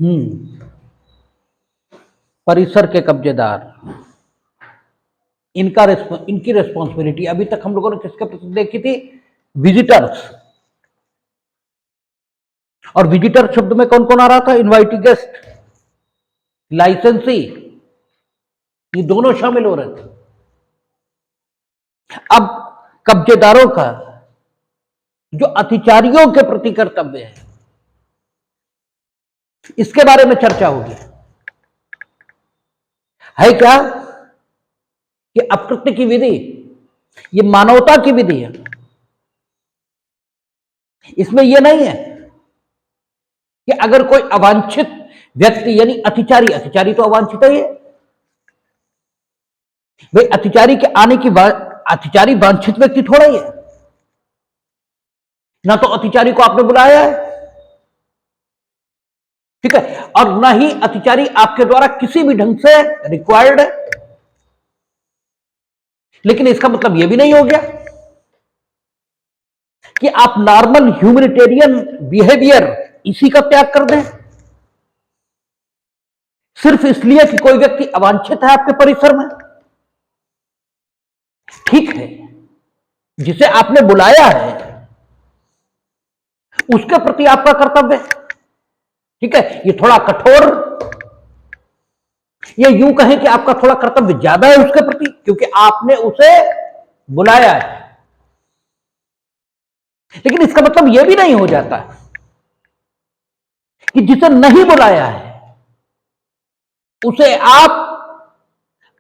हम्म। परिसर के कब्जेदार, इनकी रिस्पॉन्सिबिलिटी अभी तक हम लोगों ने किसके प्रति देखी थी? विजिटर्स। और विजिटर शब्द में कौन कौन आ रहा था? इनवाइटेड गेस्ट, लाइसेंसी, ये दोनों शामिल हो रहे थे। अब कब्जेदारों का जो अतिचारियों के प्रति कर्तव्य है, इसके बारे में चर्चा होगी। है क्या कि अकृत्य की विधि ये मानवता की विधि है। इसमें यह नहीं है कि अगर कोई अवांछित व्यक्ति यानी अतिचारी, अतिचारी तो अवांछित ही है भाई, अतिचारी के आने की बात, अतिचारी वांछित व्यक्ति थोड़ा ही है ना, तो अतिचारी को आपने बुलाया है, ठीक है, और ना ही अतिचारी आपके द्वारा किसी भी ढंग से रिक्वायर्ड है। लेकिन इसका मतलब यह भी नहीं हो गया कि आप नॉर्मल ह्यूमैनिटेरियन बिहेवियर इसी का त्याग कर दें सिर्फ इसलिए कि कोई व्यक्ति अवांछित है आपके परिसर में। ठीक है, जिसे आपने बुलाया है उसके प्रति आपका कर्तव्य, ठीक है, ये थोड़ा कठोर, ये यूं कहें कि आपका थोड़ा कर्तव्य ज्यादा है उसके प्रति, क्योंकि आपने उसे बुलाया है। लेकिन इसका मतलब यह भी नहीं हो जाता कि जिसे नहीं बुलाया है उसे आप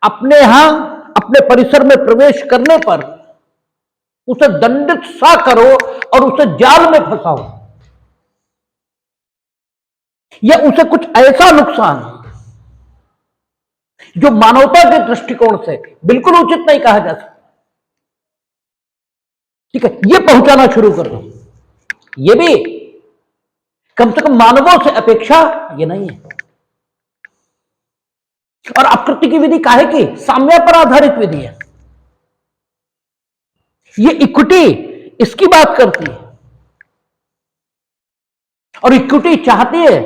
अपने यहां अपने परिसर में प्रवेश करने पर उसे दंडित सा करो और उसे जाल में फंसाओ, या उसे कुछ ऐसा नुकसान जो मानवता के दृष्टिकोण से बिल्कुल उचित नहीं कहा जा सकता, ठीक है, यह पहुंचाना शुरू कर दो। यह भी कम से कम मानवों से अपेक्षा यह नहीं है। और अकृत्य की विधि काहे की? साम्य पर आधारित विधि है। ये इक्विटी इसकी बात करती है, और इक्विटी चाहती है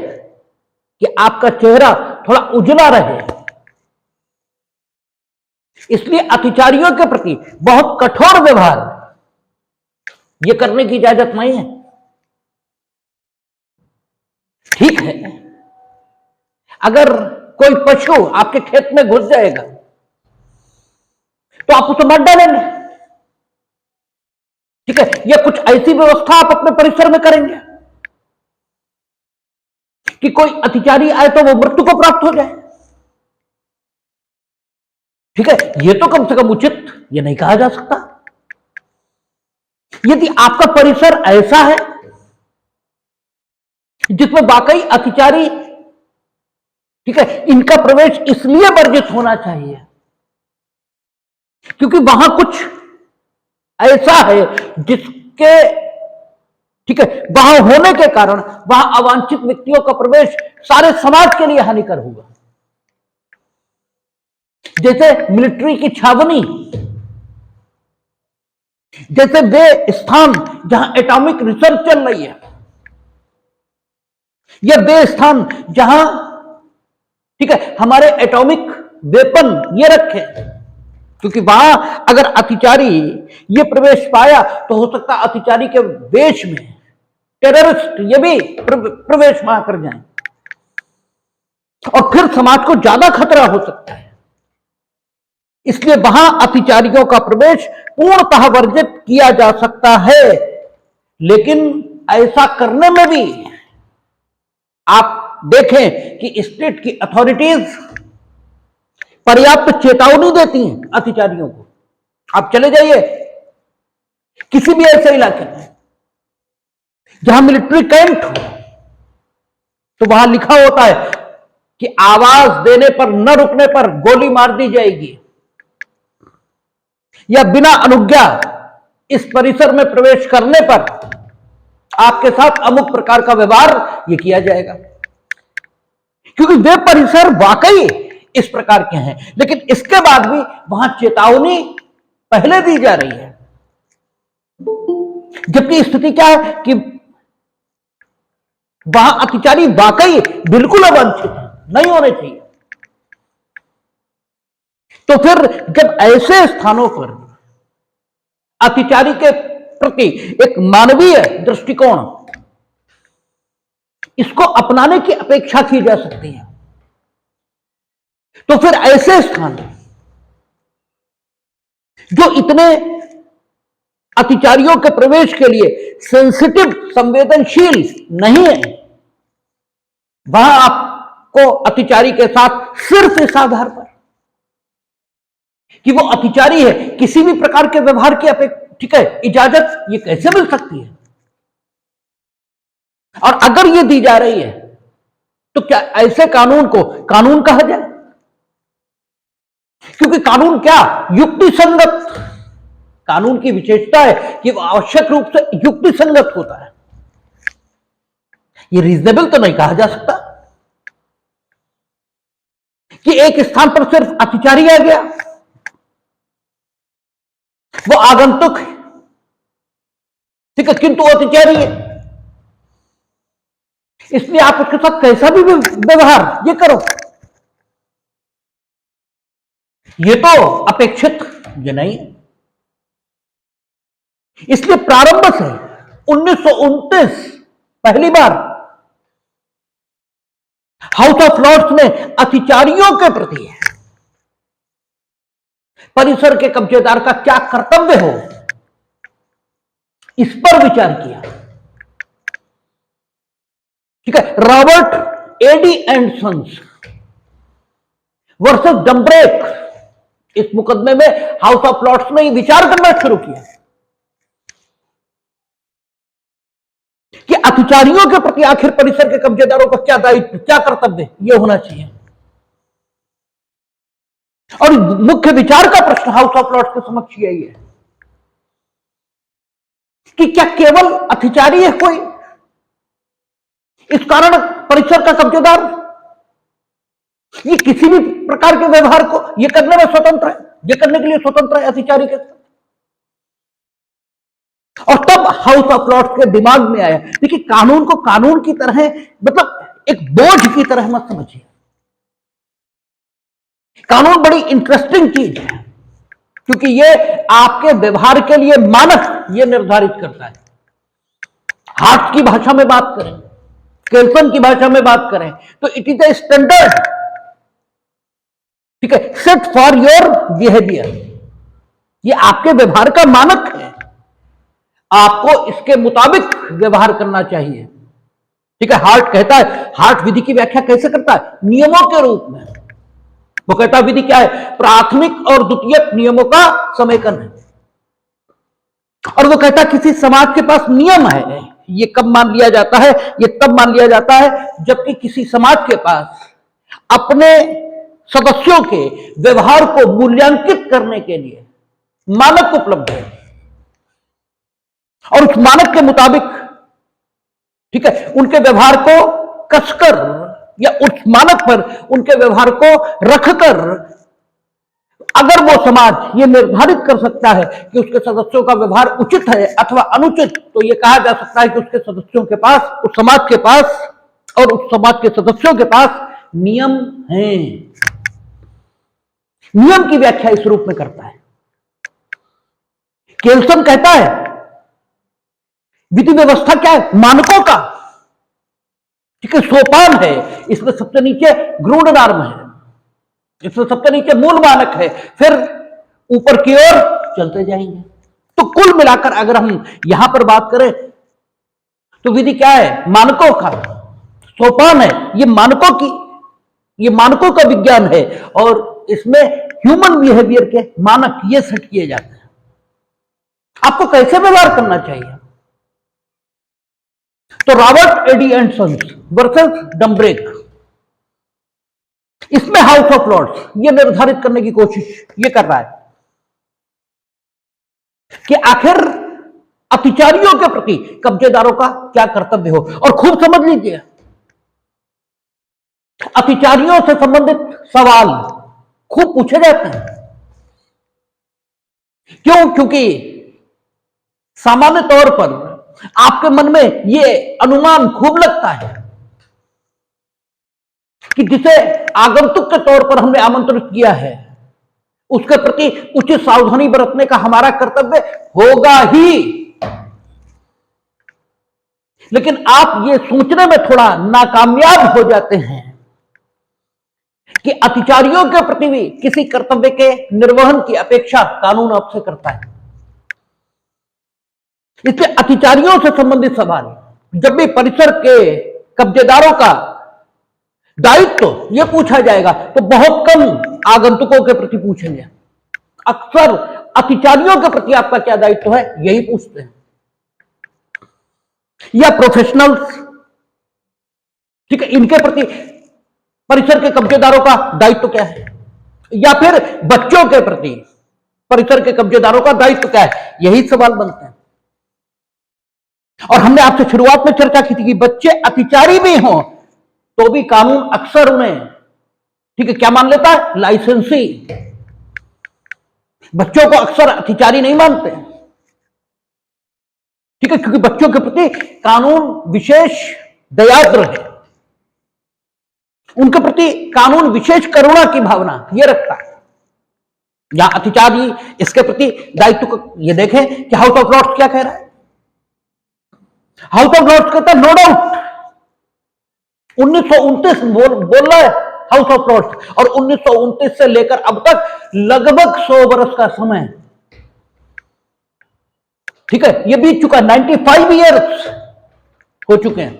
कि आपका चेहरा थोड़ा उजला रहे। इसलिए अतिचारियों के प्रति बहुत कठोर व्यवहार यह करने की इजाजत नहीं है। ठीक है, अगर कोई पशु आपके खेत में घुस जाएगा तो आप उसे मार डालेंगे, ठीक है, या कुछ ऐसी व्यवस्था आप अपने परिसर में करेंगे कि कोई अतिचारी आए तो वो मृत्यु को प्राप्त हो जाए, ठीक है, ये तो कम से कम उचित ये नहीं कहा जा सकता। यदि आपका परिसर ऐसा है जिसमें वाकई अतिचारी, ठीक है, इनका प्रवेश इसलिए वर्जित होना चाहिए क्योंकि वहां कुछ ऐसा है जिसके, ठीक है, वहां होने के कारण वहां अवांछित व्यक्तियों का प्रवेश सारे समाज के लिए हानिकर होगा। जैसे मिलिट्री की छावनी, जैसे वे स्थान जहां एटॉमिक रिसर्च चल रही है, या वे स्थान जहां, ठीक है, हमारे एटॉमिक वेपन ये रखे, क्योंकि वहां अगर अतिचारी ये प्रवेश पाया तो हो सकता अतिचारी के देश में टेररिस्ट ये भी प्रवेश वहां कर जाएं और फिर समाज को ज्यादा खतरा हो सकता है। इसलिए वहां अतिचारियों का प्रवेश पूर्णतः वर्जित किया जा सकता है, लेकिन ऐसा करने में भी आप देखें कि स्टेट की अथॉरिटीज पर्याप्त चेतावनी देती हैं अतिचारियों को। आप चले जाइए किसी भी ऐसे इलाके में जहां मिलिट्री कैंप हो, तो वहां लिखा होता है कि आवाज देने पर, न रुकने पर गोली मार दी जाएगी, या बिना अनुज्ञा इस परिसर में प्रवेश करने पर आपके साथ अमुक प्रकार का व्यवहार यह किया जाएगा। क्योंकि वे परिसर वाकई इस प्रकार के हैं, लेकिन इसके बाद भी वहां चेतावनी पहले दी जा रही है, जबकि स्थिति क्या है कि वहां अतिचारी वाकई बिल्कुल अवांछित है, नहीं होने चाहिए। तो फिर जब ऐसे स्थानों पर अतिचारी के प्रति एक मानवीय दृष्टिकोण, इसको अपनाने की अपेक्षा की जा सकती है, तो फिर ऐसे स्थान जो इतने अतिचारियों के प्रवेश के लिए सेंसिटिव, संवेदनशील नहीं है, वहां आपको अतिचारी के साथ सिर्फ इस आधार पर कि वो अतिचारी है, किसी भी प्रकार के व्यवहार की ठीक है, इजाजत ये कैसे मिल सकती है? और अगर ये दी जा रही है तो क्या ऐसे कानून को कानून कहा जाए? क्योंकि कानून क्या, युक्ति संगत, कानून की विशेषता है कि वो आवश्यक रूप से युक्ति संगत होता है। ये रीजनेबल तो नहीं कहा जा सकता कि एक स्थान पर सिर्फ अतिचारी आ गया, वो आगंतुक है, ठीक है, किंतु अतिचारी है, इसलिए आप उसके साथ कैसा भी व्यवहार ये करो, ये तो अपेक्षित ये नहीं है। इसलिए प्रारंभ से 1929 पहली बार हाउस ऑफ लॉर्ड्स में अतिचारियों के प्रति परिसर के कब्जेदार का क्या कर्तव्य हो, इस पर विचार किया। ठीक है, Robert Addie and sons versus Dumbreck, इस मुकदमे में हाउस ऑफ लॉर्ड्स ने विचार करना शुरू किया कि अतिचारियों के प्रति आखिर परिसर के कब्जेदारों का क्या दायित्व, क्या कर्तव्य यह होना चाहिए। और मुख्य विचार का प्रश्न हाउस ऑफ लॉर्ड्स के समक्ष यही है कि क्या केवल अतिचारी है कोई, इस कारण परिसर का कब्जेदार ये किसी भी प्रकार के व्यवहार को ये करने में स्वतंत्र है, ये करने के लिए स्वतंत्र है अतिचारी के साथ। और तब हाउस ऑफ लॉर्ड्स के दिमाग में आया, देखिए कानून को कानून की तरह, मतलब एक बोझ की तरह मत समझिए। कानून बड़ी इंटरेस्टिंग चीज है क्योंकि ये आपके व्यवहार के लिए मानक ये निर्धारित करता है। हार्ट की भाषा में बात करें, केल्सन की भाषा में बात करें तो इट इज ए स्टैंडर्ड, ठीक है, सेट फॉर योर बिहेवियर, ये आपके व्यवहार का मानक है, आपको इसके मुताबिक व्यवहार करना चाहिए। ठीक है, हार्ट कहता है, हार्ट विधि की व्याख्या कैसे करता है, नियमों के रूप में। वो कहता है विधि क्या है, प्राथमिक और द्वितीयक नियमों का समेकन है। और वो कहता है किसी समाज के पास नियम है, ये कब मान लिया जाता है, ये तब मान लिया जाता है जबकि किसी समाज के पास अपने सदस्यों के व्यवहार को मूल्यांकित करने के लिए मानक उपलब्ध है और उस मानक के मुताबिक, ठीक है, उनके व्यवहार को कसकर या उस मानक पर उनके व्यवहार को रखकर अगर वो समाज ये निर्धारित कर सकता है कि उसके सदस्यों का व्यवहार उचित है अथवा अनुचित, तो ये कहा जा सकता है कि उसके सदस्यों के पास, उस समाज के पास और उस समाज के सदस्यों के पास नियम हैं। नियम की व्याख्या इस रूप में करता है। केल्सन कहता है विधि व्यवस्था क्या है, मानकों का, ठीक है, सोपान है, इसमें सबसे नीचे ग्रूड नॉर्म है, इसमें सबसे नीचे मूल मानक है, फिर ऊपर की ओर चलते जाएंगे। तो कुल मिलाकर अगर हम यहां पर बात करें तो विधि क्या है, मानकों का सोपान है, ये मानकों का विज्ञान है और इसमें ह्यूमन बिहेवियर के मानक ये सेट किए जाते हैं, आपको कैसे व्यवहार करना चाहिए। तो Robert Addie and sons versus Dumbreck, इसमें हाउस ऑफ लॉर्ड्स ये निर्धारित करने की कोशिश ये कर रहा है कि आखिर अतिचारियों के प्रति कब्जेदारों का क्या कर्तव्य हो। और खूब समझ लीजिए, अतिचारियों से संबंधित सवाल खूब पूछे जाते हैं। क्यों? क्योंकि सामान्य तौर पर आपके मन में यह अनुमान खूब लगता है कि जिसे आगंतुक के तौर पर हमने आमंत्रित किया है उसके प्रति उचित सावधानी बरतने का हमारा कर्तव्य होगा ही। लेकिन आप ये सोचने में थोड़ा नाकामयाब हो जाते हैं कि अतिचारियों के प्रति भी किसी कर्तव्य के निर्वहन की अपेक्षा कानून आपसे करता है। इसलिए अतिचारियों से संबंधित सवाल जब भी परिसर के कब्जेदारों का दायित्व यह पूछा जाएगा तो बहुत कम आगंतुकों के प्रति पूछेंगे। अक्सर अतिचारियों के प्रति आपका क्या दायित्व है यही पूछते हैं, या प्रोफेशनल्स, ठीक है, इनके प्रति परिसर के कब्जेदारों का दायित्व क्या है, या फिर बच्चों के प्रति परिसर के कब्जेदारों का दायित्व क्या है, यही सवाल बनते हैं। और हमने आपसे शुरुआत में चर्चा की थी कि बच्चे अतिचारी भी हों तो भी कानून अक्सर उन्हें, ठीक है, क्या मान लेता है, लाइसेंसी। बच्चों को अक्सर अतिचारी नहीं मानते, ठीक है, क्योंकि बच्चों के प्रति कानून विशेष दयाद्र है, उनके प्रति कानून विशेष करुणा की भावना यह रखता है। यहां अतिचारी इसके प्रति दायित्व को यह देखें कि हाउस ऑफ लॉर्ड्स क्या कह रहा है। हाउस ऑफ लॉर्ड्स कहता है नो डाउट 1929 बोल रहा है हाउस ऑफ लॉर्ड्स, और 1929 से लेकर अब तक लगभग 100 वर्ष का समय, ठीक है, ये बीत चुका, 95 ईयर्स हो चुके हैं,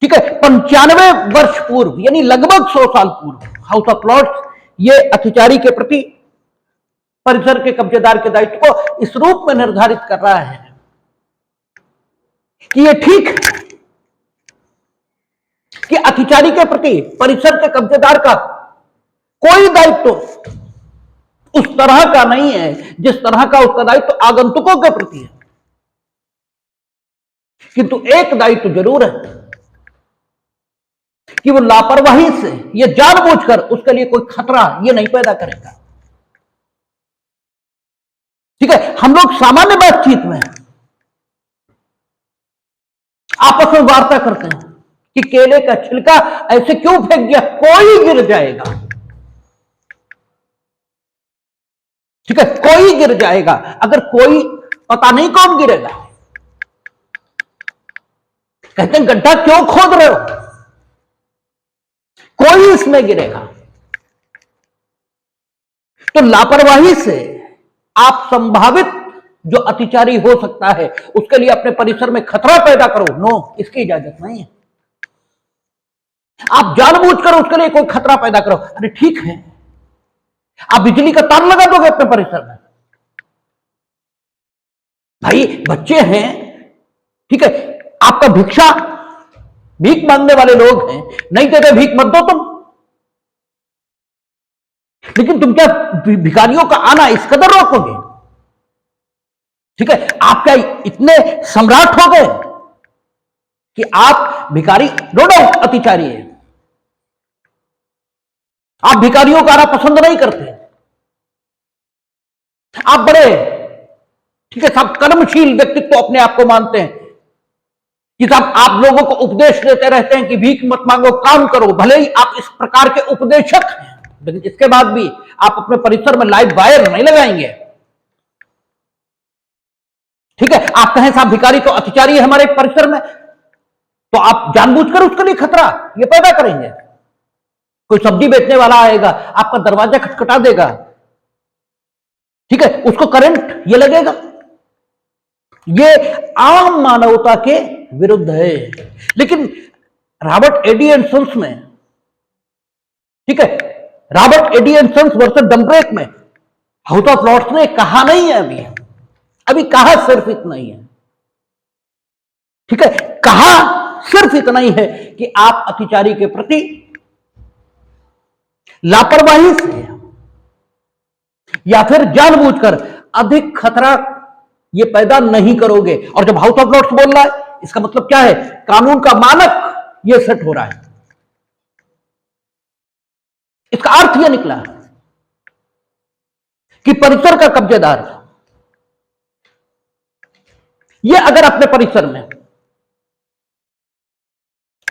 ठीक है, 95 वर्ष पूर्व यानी लगभग 100 साल पूर्व हाउस ऑफ लॉर्ड्स ये अतिचारी के प्रति परिसर के कब्जेदार के दायित्व को इस रूप में निर्धारित कर रहा है कि यह ठीक है कि अतिचारी के प्रति परिसर के कब्जेदार का कोई दायित्व उस तरह का नहीं है जिस तरह का उसका दायित्व आगंतुकों के प्रति है। किंतु एक दायित्व जरूर है कि वो लापरवाही से या जानबूझकर उसके लिए कोई खतरा ये नहीं पैदा करेगा। ठीक है, हम लोग सामान्य बातचीत में आपस में वार्ता करते हैं कि केले का छिलका ऐसे क्यों फेंक दिया, कोई गिर जाएगा, ठीक है, कोई गिर जाएगा। अगर कोई, पता नहीं कौन गिरेगा, कहते हैं गड्ढा क्यों खोद रहे हो, कोई इसमें गिरेगा। तो लापरवाही से आप संभावित जो अतिचारी हो सकता है उसके लिए अपने परिसर में खतरा पैदा करो, नो, इसकी इजाजत नहीं है। आप जानबूझकर उसके लिए कोई खतरा पैदा करो, अरे ठीक है, आप बिजली का तार लगा दोगे अपने परिसर में, भाई बच्चे हैं, ठीक है, आपका भीख मांगने वाले लोग हैं, नहीं देते भीख मत दो तुम, लेकिन तुम क्या भिखारियों का आना इस कदर रोकोगे? ठीक है, आप क्या इतने सम्राट हो गए कि आप भिखारी, नो डाउट अतिचारी है, आप भिखारियों का आना पसंद नहीं करते, आप बड़े, ठीक है, सब कर्मशील व्यक्तित्व अपने आप को मानते हैं कि साहब आप लोगों को उपदेश देते रहते हैं कि भीख मत मांगो, काम करो, भले ही आप इस प्रकार के उपदेशक हैं, लेकिन इसके बाद भी आप अपने परिसर में लाइव वायर नहीं लगाएंगे। ठीक है, आप कहें साहब भिखारी तो अतिचारी है हमारे परिसर में, तो आप जानबूझकर उसके लिए खतरा ये पैदा करेंगे। कोई सब्जी बेचने वाला आएगा, आपका दरवाजा खटखटा देगा, ठीक है, उसको करंट ये लगेगा, ये आम मानवता के विरुद्ध है। लेकिन रॉबर्ट एडी एंड सन्स में, ठीक है, Robert Addie and sons versus Dumbreck में हाउस ऑफ लॉर्ड्स ने कहा नहीं है, अभी कहा सिर्फ इतना ही है, ठीक है, कहा सिर्फ इतना ही है कि आप अतिचारी के प्रति लापरवाही से या फिर जानबूझकर अधिक खतरा ये पैदा नहीं करोगे। और जब हाउस ऑफ लॉर्ड्स बोल रहा है इसका मतलब क्या है, कानून का मानक ये सेट हो रहा है। इसका अर्थ यह निकला कि परिसर का कब्जेदार ये अगर अपने परिसर में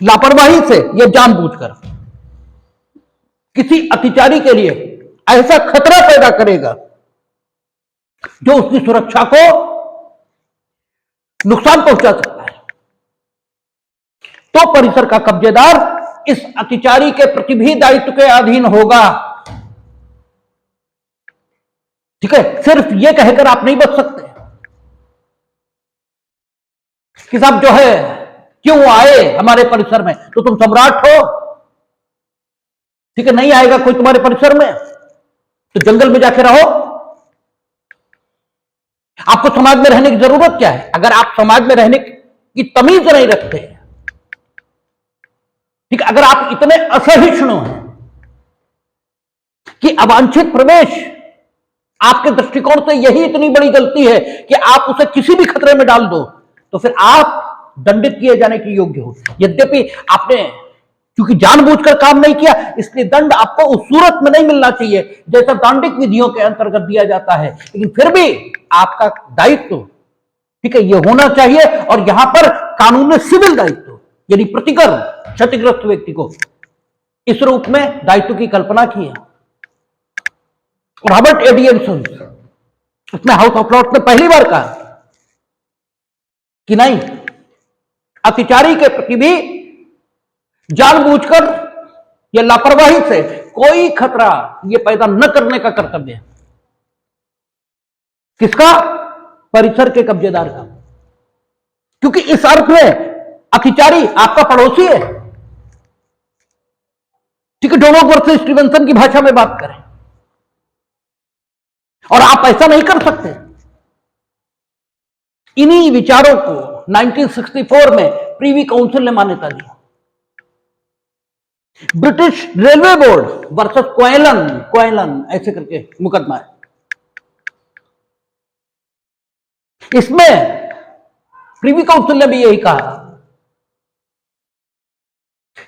लापरवाही से या जानबूझकर किसी अतिचारी के लिए ऐसा खतरा पैदा करेगा जो उसकी सुरक्षा को नुकसान पहुंचा सकता है, तो परिसर का कब्जेदार इस अतिचारी के प्रति भी दायित्व के अधीन होगा। ठीक है, सिर्फ यह कहकर आप नहीं बच सकते कि साहब जो है क्यों आए हमारे परिसर में, तो तुम सम्राट हो। ठीक है, नहीं आएगा कोई तुम्हारे परिसर में तो जंगल में जाके रहो। आपको समाज में रहने की जरूरत क्या है अगर आप समाज में रहने की तमीज नहीं रखते? ठीक, अगर आप इतने असहिष्णु हैं कि अवांछित प्रवेश आपके दृष्टिकोण से यही इतनी बड़ी गलती है कि आप उसे किसी भी खतरे में डाल दो, तो फिर आप दंडित किए जाने के योग्य हो। यद्यपि आपने क्योंकि जानबूझकर काम नहीं किया, इसलिए दंड आपको उस सूरत में नहीं मिलना चाहिए जैसा दांडिक विधियों के अंतर्गत दिया जाता है, लेकिन फिर भी आपका दायित्व, ठीक है, यह होना चाहिए। और यहां पर कानून ने सिविल दायित्व यानी प्रतिकर क्षतिग्रस्त व्यक्ति को इस रूप में दायित्व की कल्पना की है। रॉबर्ट एडियनसन उसने हाउस ऑफ लॉर्ड्स में पहली बार कहा कि नहीं, अतिचारी के प्रति भी जानबूझकर या लापरवाही से कोई खतरा यह पैदा न करने का कर्तव्य है। किसका? परिसर के कब्जेदार का। क्योंकि इस अर्थ में अतिचारी आपका पड़ोसी है। ठीक है, डोनोग वर्सेस स्टीवेंसन की भाषा में बात करें, और आप ऐसा नहीं कर सकते। इन्हीं विचारों को 1964 में प्रीवी काउंसिल ने मान्यता दी। ब्रिटिश रेलवे बोर्ड वर्सेस क्वेलन ऐसे करके मुकदमा है। इसमें प्रीवी काउंसिल ने भी यही कहा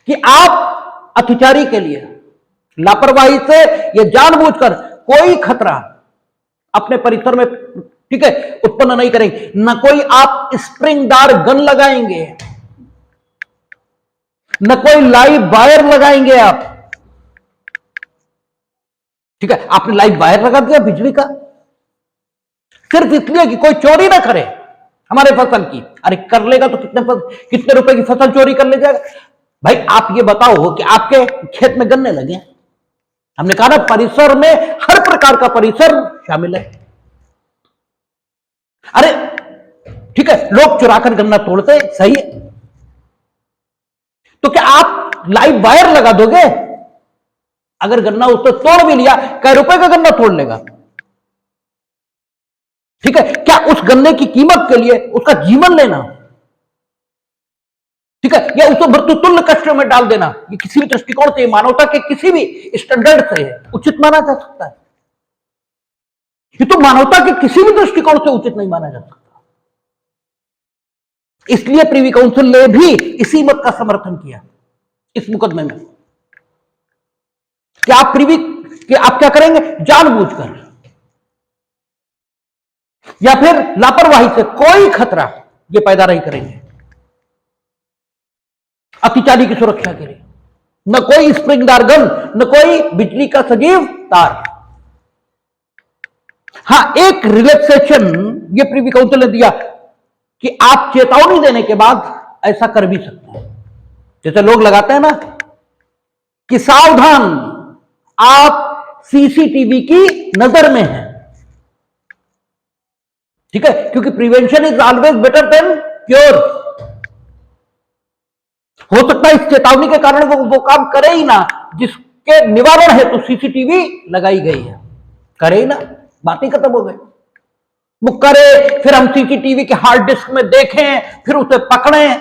कि आप अतिचारी के लिए लापरवाही से या जानबूझकर कोई खतरा अपने परिसर में, ठीक है, उत्पन्न नहीं करेंगे। न कोई आप स्प्रिंगदार गन लगाएंगे, न कोई लाइव वायर लगाएंगे आप। ठीक है, आपने लाइव वायर लगा दिया बिजली का सिर्फ इसलिए कि कोई चोरी ना करे हमारे फसल की। अरे कर लेगा तो कितने रुपए की फसल चोरी कर ले जाएगा? भाई आप ये बताओ कि आपके खेत में गन्ने लगे, हमने कहा ना परिसर में हर प्रकार का परिसर शामिल है। अरे ठीक है, लोग चुराकर गन्ना तोड़ते, सही है, तो क्या आप लाइव वायर लगा दोगे? अगर गन्ना उसने तोड़ भी लिया, कै रुपए का गन्ना तोड़ लेगा? ठीक है, क्या उस गन्ने की कीमत के लिए उसका जीवन लेना, ठीक है, या उसको मृत्युतुल्य कष्ट में डाल देना, ये किसी भी दृष्टिकोण से, मानवता के किसी भी स्टैंडर्ड से उचित माना जा सकता है? ये तो मानवता के किसी भी दृष्टिकोण से उचित नहीं माना जा सकता। इसलिए प्रीवी काउंसिल ने भी इसी मत का समर्थन किया इस मुकदमे में कि आप क्या करेंगे? जानबूझकर या फिर लापरवाही से कोई खतरा ये पैदा नहीं करेंगे अतिचारी की सुरक्षा के लिए। न कोई स्प्रिंगदार गन, न कोई बिजली का सजीव तार। हां, एक रिलैक्सेशन ये प्रीवी काउंसिल ने दिया कि आप चेतावनी देने के बाद ऐसा कर भी सकते हैं। जैसे लोग लगाते हैं ना कि सावधान, आप सीसीटीवी की नजर में हैं। ठीक है, क्योंकि prevention is always better than cure. हो सकता है इस चेतावनी के कारण वो काम करे ही ना जिसके निवारण है तो सीसीटीवी लगाई गई है, करे ही ना, बात ही खत्म हो गई। वो करे, फिर हम सीसीटीवी के हार्ड डिस्क में देखें, फिर उसे पकड़ें,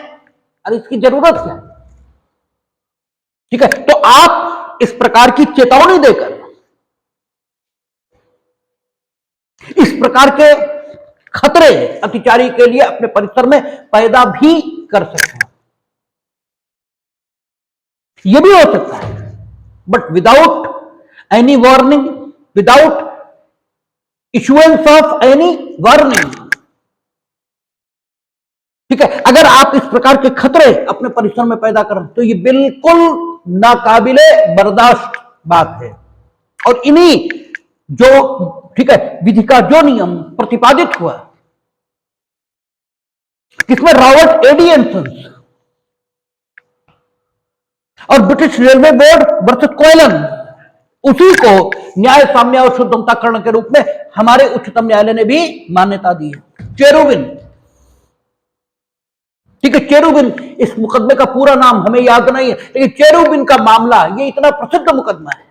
अरे इसकी जरूरत क्या? ठीक है, तो आप इस प्रकार की चेतावनी देकर इस प्रकार के खतरे अतिचारी के लिए अपने परिसर में पैदा भी कर सकते हैं। यह भी हो सकता है, but without any warning, without issuance of any warning. ठीक है, अगर आप इस प्रकार के खतरे अपने परिसर में पैदा करें तो ये बिल्कुल नाकाबिले बर्दाश्त बात है। और इन्हीं जो ठीक है विधि का जो नियम प्रतिपादित हुआ, किसमें रॉबर्ट एडी एंसन्स और ब्रिटिश रेलवे बोर्ड वर्सेस कोयलन, उसी को न्याय साम्य और शुद्धताकरण के रूप में हमारे उच्चतम न्यायालय ने भी मान्यता दी है। चेरुबिन, ठीक है, चेरुबिन, इस मुकदमे का पूरा नाम हमें याद नहीं है, लेकिन चेरुबिन का मामला ये इतना प्रसिद्ध मुकदमा है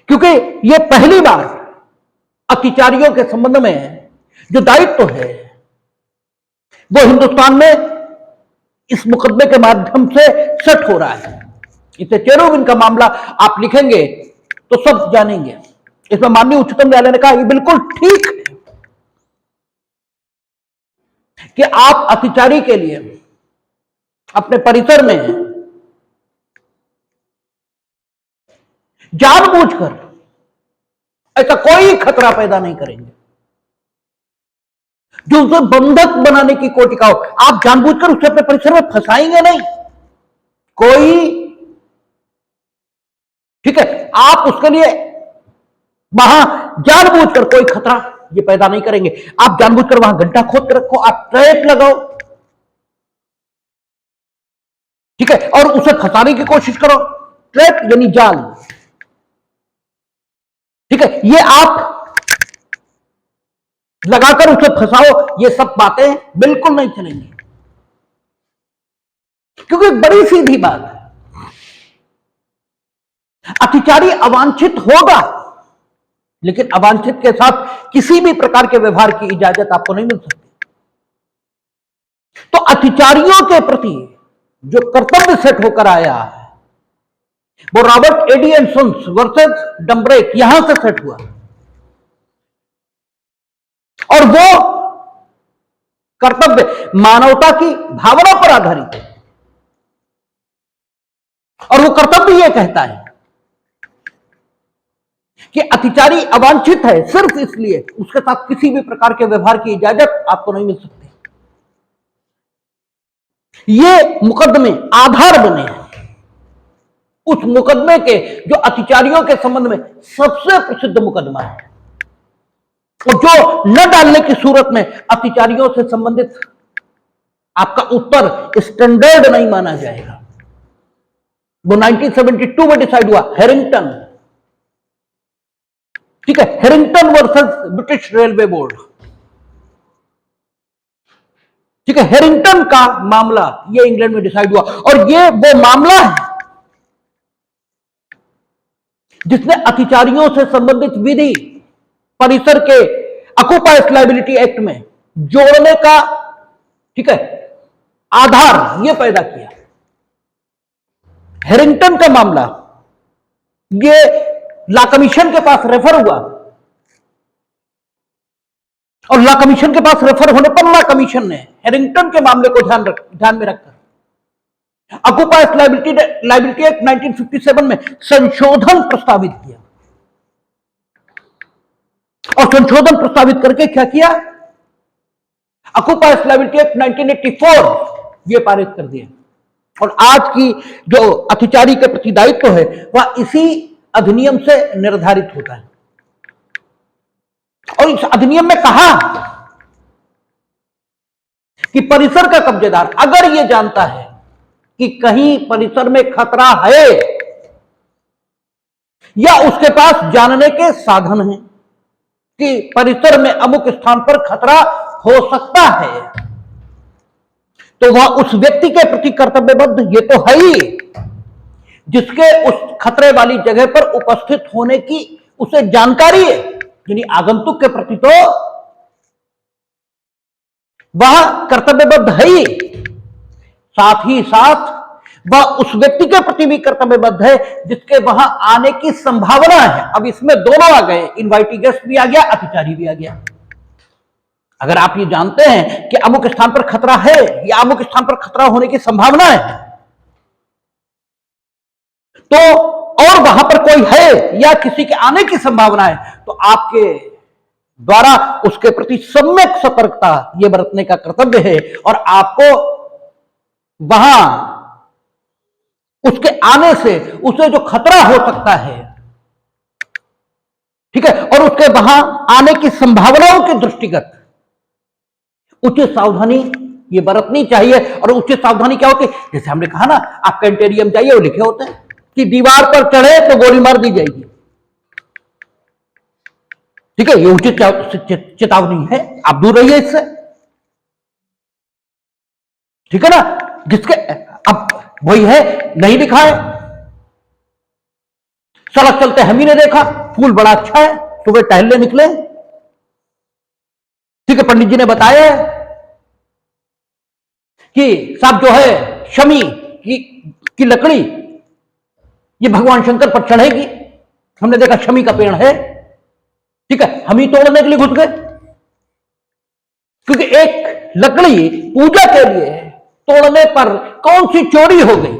क्योंकि ये पहली बार अतिचारियों के संबंध में जो दायित्व है वो हिंदुस्तान में इस मुकदमे के माध्यम से सेट हो रहा है। इसे चेरुबिन का मामला आप लिखेंगे तो सब जानेंगे। इसमें माननीय उच्चतम न्यायालय ने कहा ये बिल्कुल ठीक है कि आप अतिचारी के लिए अपने परिसर में जानबूझकर ऐसा कोई खतरा पैदा नहीं करेंगे जो उसे बंधक बनाने की कोशिश हो। आप जानबूझकर उसे अपने परिसर में फंसाएंगे नहीं, कोई, ठीक है, आप उसके लिए वहां जानबूझकर कोई खतरा ये पैदा नहीं करेंगे। आप जानबूझकर वहां घंटा खोद के रखो, आप ट्रैप लगाओ, ठीक है, और उसे फंसाने की कोशिश करो, ट्रैप यानी जाल, ठीक है, ये आप लगाकर उसे फंसाओ, ये सब बातें बिल्कुल नहीं चलेंगी क्योंकि बड़ी सीधी बात है, अतिचारी अवांछित होगा लेकिन अवांछित के साथ किसी भी प्रकार के व्यवहार की इजाजत आपको नहीं मिल सकती। तो अतिचारियों के प्रति जो कर्तव्य सेट होकर आया है वो रॉबर्ट एडी एंसन्स वर्सेस डम्ब्रेक यहां से सेट हुआ और वो कर्तव्य मानवता की भावना पर आधारित है और वो कर्तव्य यह कहता है कि अतिचारी अवांछित है सिर्फ इसलिए उसके साथ किसी भी प्रकार के व्यवहार की इजाजत आपको नहीं मिल सकती। ये मुकदमे आधार बने हैं उस मुकदमे के जो अतिचारियों के संबंध में सबसे प्रसिद्ध मुकदमा है और जो न डालने की सूरत में अतिचारियों से संबंधित आपका उत्तर स्टैंडर्ड नहीं माना जाएगा। वो 1972 में डिसाइड हुआ, हैरिंगटन, ठीक है, Harrington versus British Railway Board, ठीक है, हैरिंगटन का मामला ये इंग्लैंड में डिसाइड हुआ और ये वो मामला है जिसने अतिचारियों से संबंधित विधि परिसर के ऑक्युपायर्स लायबिलिटी एक्ट में जोड़ने का, ठीक है, आधार यह पैदा किया। हैरिंगटन का मामला ये लॉ कमीशन के पास रेफर हुआ और लॉ कमीशन के पास रेफर होने पर लॉ कमीशन ने हैरिंगटन के मामले को ध्यान में रखकर ऑक्युपायर्स लायबिलिटी एक्ट 1957 में संशोधन प्रस्तावित किया और संशोधन प्रस्तावित करके क्या किया, ऑक्युपायर्स लायबिलिटी एक्ट 1984 ये पारित कर दिया और आज की जो अतिचारी के प्रति दायित्व है वह इसी अधिनियम से निर्धारित होता है। और इस अधिनियम में कहा कि परिसर का कब्जेदार अगर यह जानता है कि कहीं परिसर में खतरा है या उसके पास जानने के साधन हैं कि परिसर में अमुक स्थान पर खतरा हो सकता है तो वह उस व्यक्ति के प्रति कर्तव्यबद्ध ये तो है ही जिसके उस खतरे वाली जगह पर उपस्थित होने की उसे जानकारी है, यानी आगंतुक के प्रति तो वह कर्तव्यबद्ध है ही, साथ ही साथ वह उस व्यक्ति के प्रति भी कर्तव्यबद्ध है जिसके वहां आने की संभावना है। अब इसमें दोनों आ गए, इनवाइटी गेस्ट भी आ गया, अतिचारी भी आ गया। अगर आप ये जानते हैं कि अमुक स्थान पर खतरा है या अमुक स्थान पर खतरा होने की संभावना है तो और वहां पर कोई है या किसी के आने की संभावना है तो आपके द्वारा उसके प्रति सम्यक सतर्कता यह बरतने का कर्तव्य है। और आपको वहां उसके आने से उसे जो खतरा हो सकता है, ठीक है, और उसके वहां आने की संभावनाओं के दृष्टिगत उचित सावधानी ये बरतनी चाहिए। और उचित सावधानी क्या होती है? जैसे हमने कहा ना, आप कैंटेरियम जाइए, वो लिखे होते हैं कि दीवार पर चढ़े तो गोली मार दी जाएगी। ठीक है, ये उचित चेतावनी है, आप दूर रहिए इससे। ठीक है ना, जिसके अब वही है, नहीं लिखा है, सड़क चलते हम ही ने देखा, फूल बड़ा अच्छा है, सुबह टहलने निकले, ठीक है, पंडित जी ने बताया कि साहब जो है शमी की लकड़ी ये भगवान शंकर पर चढ़ेगी। हमने देखा शमी का पेड़ है, ठीक है, हम ही तोड़ने के लिए घुस गए, क्योंकि एक लकड़ी पूजा के लिए तोड़ने पर कौन सी चोरी हो गई?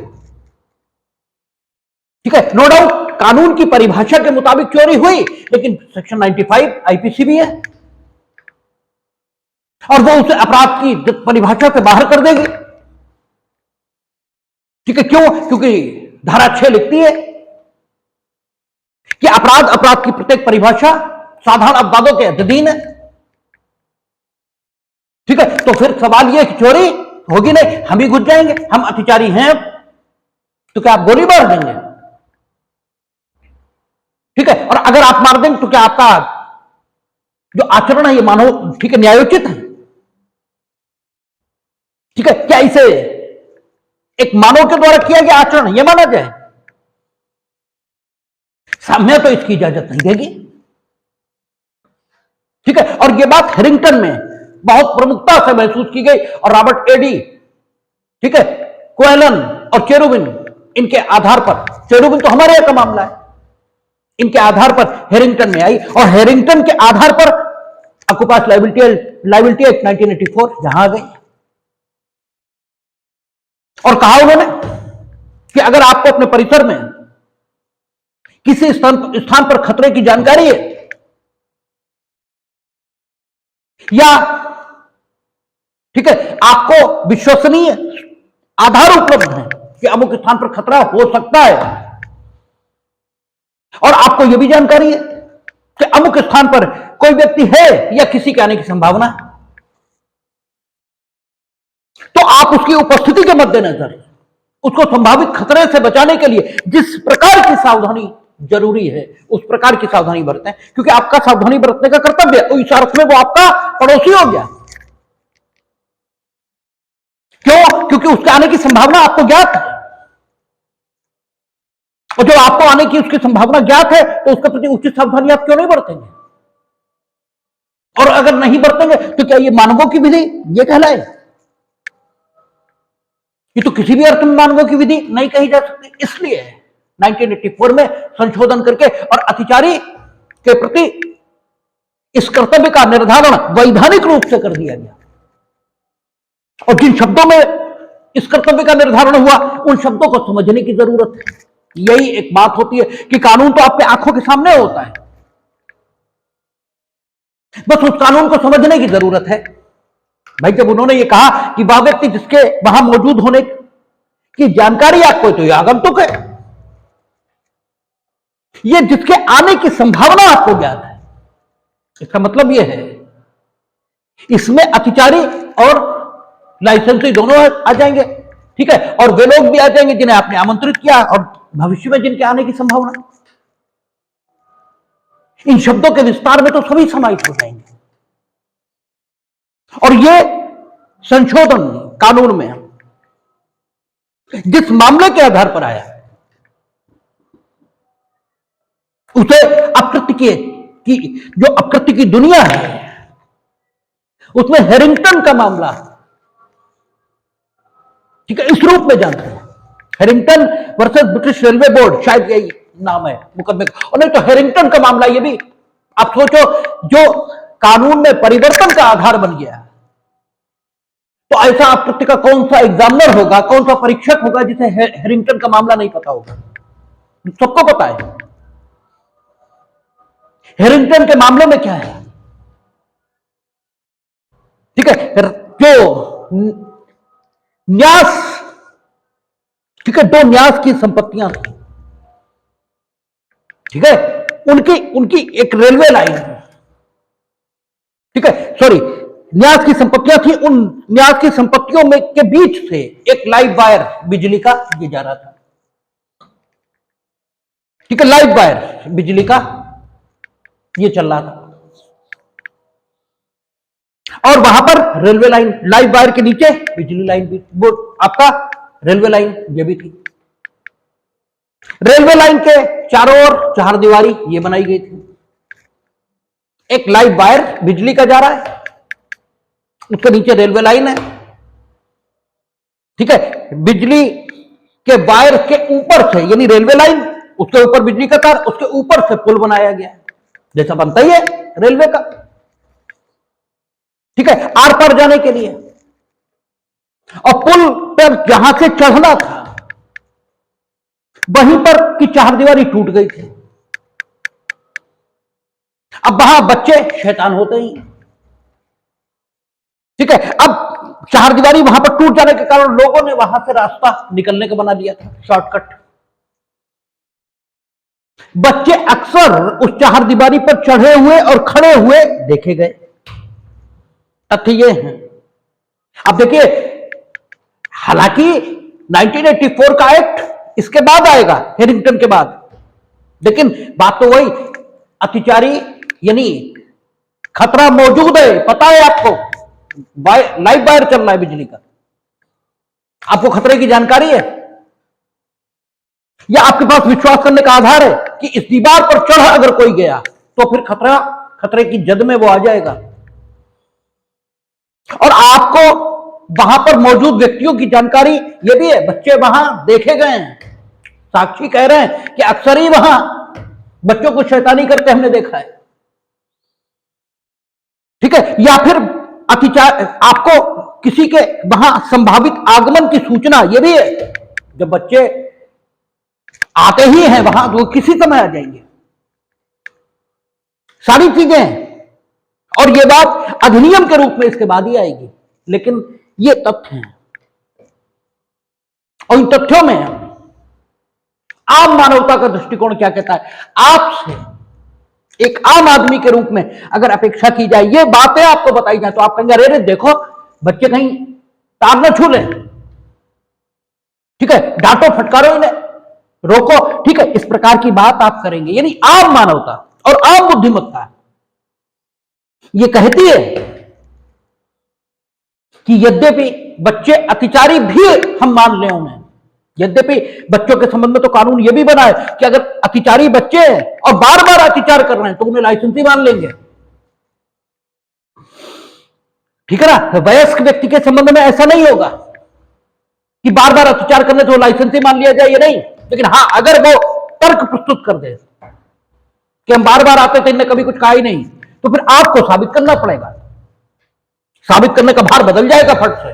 ठीक है, नो डाउट कानून की परिभाषा के मुताबिक चोरी हुई, लेकिन सेक्शन 95 आईपीसी भी है और वो उसे अपराध की परिभाषा से बाहर कर देगी। ठीक है, क्यों? क्योंकि धारा 6 लिखती है कि अपराध की प्रत्येक परिभाषा साधारण अपवादों के अधीन है। ठीक है, तो फिर सवाल यह कि चोरी होगी नहीं, हम ही घुस जाएंगे, हम अतिचारी हैं, तो क्या आप गोली मार देंगे? ठीक है, और अगर आप मार देंगे तो क्या आपका जो आचरण है ये मानो, ठीक है, न्यायोचित है? ठीक है, क्या इसे एक मानव के द्वारा किया गया आचरण यह माना जाए? साम्य तो इसकी इजाजत नहीं देगी। ठीक है, और यह बात हैरिंगटन में बहुत प्रमुखता से महसूस की गई और रॉबर्ट एडी, ठीक है, कोएलन और चेरुबिन, इनके आधार पर, चेरुबिन तो हमारे यहां का मामला है, इनके आधार पर हैरिंगटन में आई और हैरिंगटन के आधार पर ऑक्यूपायर्स लायबिलिटी एक्ट 1984 जहां आ गई और कहा उन्होंने कि अगर आपको अपने परिसर में किसी स्थान पर खतरे की जानकारी है या, ठीक है, आपको विश्वसनीय आधार उपलब्ध है कि अमुक स्थान पर खतरा हो सकता है और आपको यह भी जानकारी है कि अमुक स्थान पर कोई व्यक्ति है या किसी के आने की संभावना है, तो आप उसकी उपस्थिति के मद्देनजर उसको संभावित खतरे से बचाने के लिए जिस प्रकार की सावधानी जरूरी है उस प्रकार की सावधानी बरतें, क्योंकि आपका सावधानी बरतने का कर्तव्य है, इस अर्थ में वो आपका पड़ोसी हो गया। क्यों? क्योंकि उसके आने की संभावना आपको ज्ञात है और जब आपको आने की उसकी संभावना ज्ञात है तो उसके प्रति उचित सावधानी आप क्यों नहीं बरतेंगे? और अगर नहीं बरतेंगे तो क्या ये मानवों की विधि ये कहलाए? ये तो किसी भी अर्थ में मानवों की विधि नहीं कही जा सकती। इसलिए 1984 में संशोधन करके और अतिचारी के प्रति इस कर्तव्य का निर्धारण वैधानिक रूप से कर दिया गया और जिन शब्दों में इस कर्तव्य का निर्धारण हुआ उन शब्दों को समझने की जरूरत है। यही एक बात होती है कि कानून तो आपके आंखों के सामने होता है, बस उस कानून को समझने की जरूरत है। भाई जब उन्होंने ये कहा कि वह व्यक्ति जिसके वहां मौजूद होने की जानकारी आपको, तो यह आगंतुक है, यह जिसके आने की संभावना आपको ज्ञात है, इसका मतलब यह है इसमें अतिचारी और लाइसेंसी दोनों आ जाएंगे। ठीक है, और वे लोग भी आ जाएंगे जिन्हें आपने आमंत्रित किया और भविष्य में जिनके आने की संभावना। इन शब्दों के विस्तार में तो सभी समाहित हो जाएंगे और यह संशोधन कानून में जिस मामले के आधार पर आया उसे अकृत्य की जो अकृत्य की दुनिया है उसमें हैरिंगटन का मामला, ठीक है, इस रूप में जानते हैं, Harrington versus British Railway Board, शायद यही नाम है मुकदमे का। और नहीं तो हैरिंगटन का मामला ये भी आप सोचो, जो कानून में परिवर्तन का आधार बन गया, तो ऐसा अकृत्य का कौन सा एग्जामिनर होगा, कौन सा परीक्षक होगा जिसे हैरिंगटन का मामला नहीं पता होगा? सबको पता है हैरिंगटन के मामले में क्या है। ठीक है, जो न्यास, ठीक है, दो न्यास की संपत्तियां थी, ठीक है, उनकी उनकी एक रेलवे लाइन, ठीक है, सॉरी, न्यास की संपत्तियां थी, उन न्यास की संपत्तियों में के बीच से एक लाइव वायर बिजली का ये जा रहा था, ठीक है, लाइव वायर बिजली का ये चल रहा था, और वहां पर रेलवे लाइन, लाइव वायर के नीचे बिजली लाइन भी, वो आपका रेलवे लाइन ये भी थी। रेलवे लाइन के चारों ओर चार दीवारी ये बनाई गई थी, एक लाइव वायर बिजली का जा रहा है, उसके नीचे रेलवे लाइन है, ठीक है, बिजली के वायर के ऊपर से, यानी रेलवे लाइन, उसके ऊपर बिजली का तार, उसके ऊपर से पुल बनाया गया, जैसा बनता ही है रेलवे का, ठीक है, आर पार जाने के लिए। और पुल पर जहां से चढ़ना था वहीं पर की चार दीवारी टूट गई थी। अब वहां बच्चे शैतान होते ही, ठीक है, अब चार दीवारी वहां पर टूट जाने के कारण लोगों ने वहां से रास्ता निकलने का बना दिया था, शॉर्टकट। बच्चे अक्सर उस चार दीवारी पर चढ़े हुए और खड़े हुए देखे गए। तथ्य ये है, अब देखिए, हालांकि 1984 का एक्ट इसके बाद आएगा, हेरिंगटन के बाद, लेकिन बात तो वही, अतिचारी यानी खतरा मौजूद है, पता है आपको, लाइव वायर चल रहा है बिजली का, आपको खतरे की जानकारी है, या आपके पास विश्वास करने का आधार है कि इस दीवार पर चढ़ अगर कोई गया तो फिर खतरे की जद में वो आ जाएगा। और आपको वहां पर मौजूद व्यक्तियों की जानकारी ये भी है, बच्चे वहां देखे गए हैं, साक्षी कह रहे हैं कि अक्सर ही वहां बच्चों को शैतानी करते हमने देखा है, ठीक है, या फिर अतिचार, आपको किसी के वहां संभावित आगमन की सूचना ये भी है, जब बच्चे आते ही हैं वहां तो किसी समय आ जाएंगे, सारी चीजें, और ये बात अधिनियम के रूप में इसके बाद ही आएगी, लेकिन ये तथ्य हैं। और इन तथ्यों में आम मानवता का दृष्टिकोण क्या कहता है, आपसे एक आम आदमी के रूप में अगर अपेक्षा की जाए, ये बातें आपको बताई जाए, तो आप कहेंगे अरे देखो बच्चे कहीं तार न छू लें, ठीक है, डांटो फटकारो इन्हें, रोको, ठीक है, इस प्रकार की बात आप करेंगे। यानी आम मानवता और आम बुद्धिमत्ता ये कहती है कि यद्यपि बच्चे अतिचारी भी हम मान लें उन्हें, यद्यपि बच्चों के संबंध में तो कानून यह भी बना है कि अगर अतिचारी बच्चे हैं और बार बार अतिचार कर रहे हैं तो उन्हें लाइसेंस ही मान लेंगे, ठीक है ना। तो वयस्क व्यक्ति के संबंध में ऐसा नहीं होगा कि बार बार अत्याचार करने से वो लाइसेंस ही मान लिया जाए, ये नहीं, लेकिन हां अगर वो तर्क प्रस्तुत कर दे कि हम बार बार आते थे, इनने कभी कुछ कहा ही नहीं, तो फिर आपको साबित करना पड़ेगा, साबित करने का भार बदल जाएगा फट से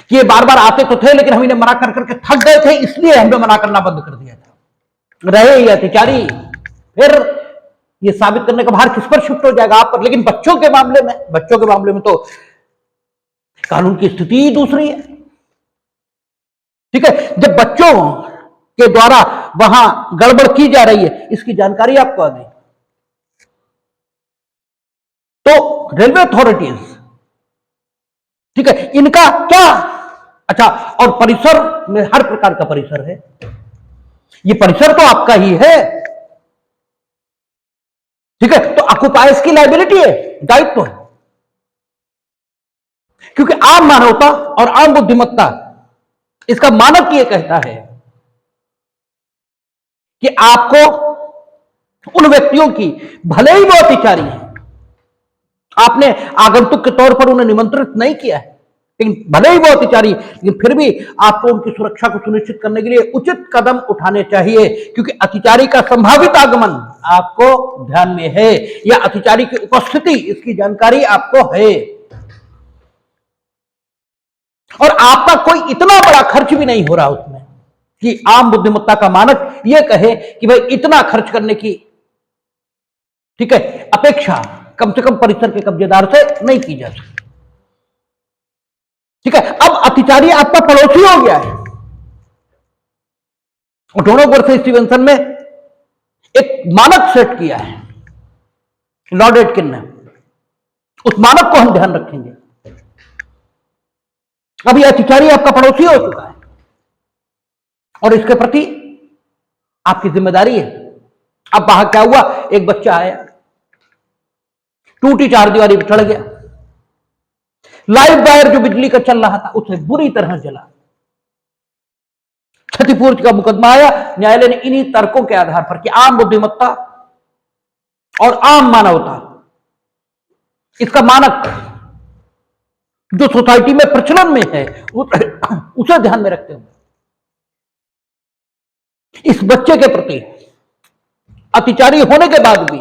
कि ये बार बार आते तो थे लेकिन हम इन्हें मना कर करके थक गए थे, इसलिए हमने मना करना बंद कर दिया था, रहे ये अत्याचारी, फिर ये साबित करने का भार किस पर शिफ्ट हो जाएगा, आप पर। लेकिन बच्चों के मामले में तो कानून की स्थिति ही दूसरी है, ठीक है। जब बच्चों के द्वारा वहां गड़बड़ की जा रही है, इसकी जानकारी आपको आ गई, तो रेलवे अथॉरिटीज, ठीक है, इनका क्या, अच्छा, और परिसर में हर प्रकार का परिसर है, ये परिसर तो आपका ही है, ठीक है, तो ऑक्युपायर्स की लायबिलिटी है, दायित्व है, क्योंकि आम मानवता और आम बुद्धिमत्ता इसका मानक ये कहता है कि आपको उन व्यक्तियों की, भले ही वो अतिचारी हैं, आपने आगंतुक के तौर पर उन्हें निमंत्रित नहीं किया है, लेकिन भले ही वो अतिचारी, लेकिन फिर भी आपको उनकी सुरक्षा को सुनिश्चित करने के लिए उचित कदम उठाने चाहिए, क्योंकि अतिचारी का संभावित आगमन आपको ध्यान में है, या अतिचारी की उपस्थिति इसकी जानकारी आपको है, और आपका कोई इतना बड़ा खर्च भी नहीं हो रहा उसमें कि आम बुद्धिमत्ता का मानक यह कहे कि भाई इतना खर्च करने की, ठीक है, अपेक्षा कम से कम परिसर के कब्जेदार से नहीं की जा सकती। ठीक है, अब अतिचारी आपका पड़ोसी हो गया है। ओटोनो वर्सेस स्टीवेंसन में एक मानक सेट किया है लॉर्ड एटकिन ने, उस मानक को हम ध्यान रखेंगे। अब यह अतिचारी आपका पड़ोसी हो चुका है और इसके प्रति आपकी जिम्मेदारी है। अब वहां क्या हुआ, एक बच्चा आया, टूटी चारदीवारी पर चढ़ गया, लाइव वायर जो बिजली का चल रहा था उसे बुरी तरह जला, क्षतिपूर्ति का मुकदमा आया। न्यायालय ने इन्हीं तर्कों के आधार पर कि आम बुद्धिमत्ता और आम मानवता, इसका मानक जो सोसाइटी में प्रचलन में है उसे ध्यान में रखते हुए इस बच्चे के प्रति अतिचारी होने के बाद भी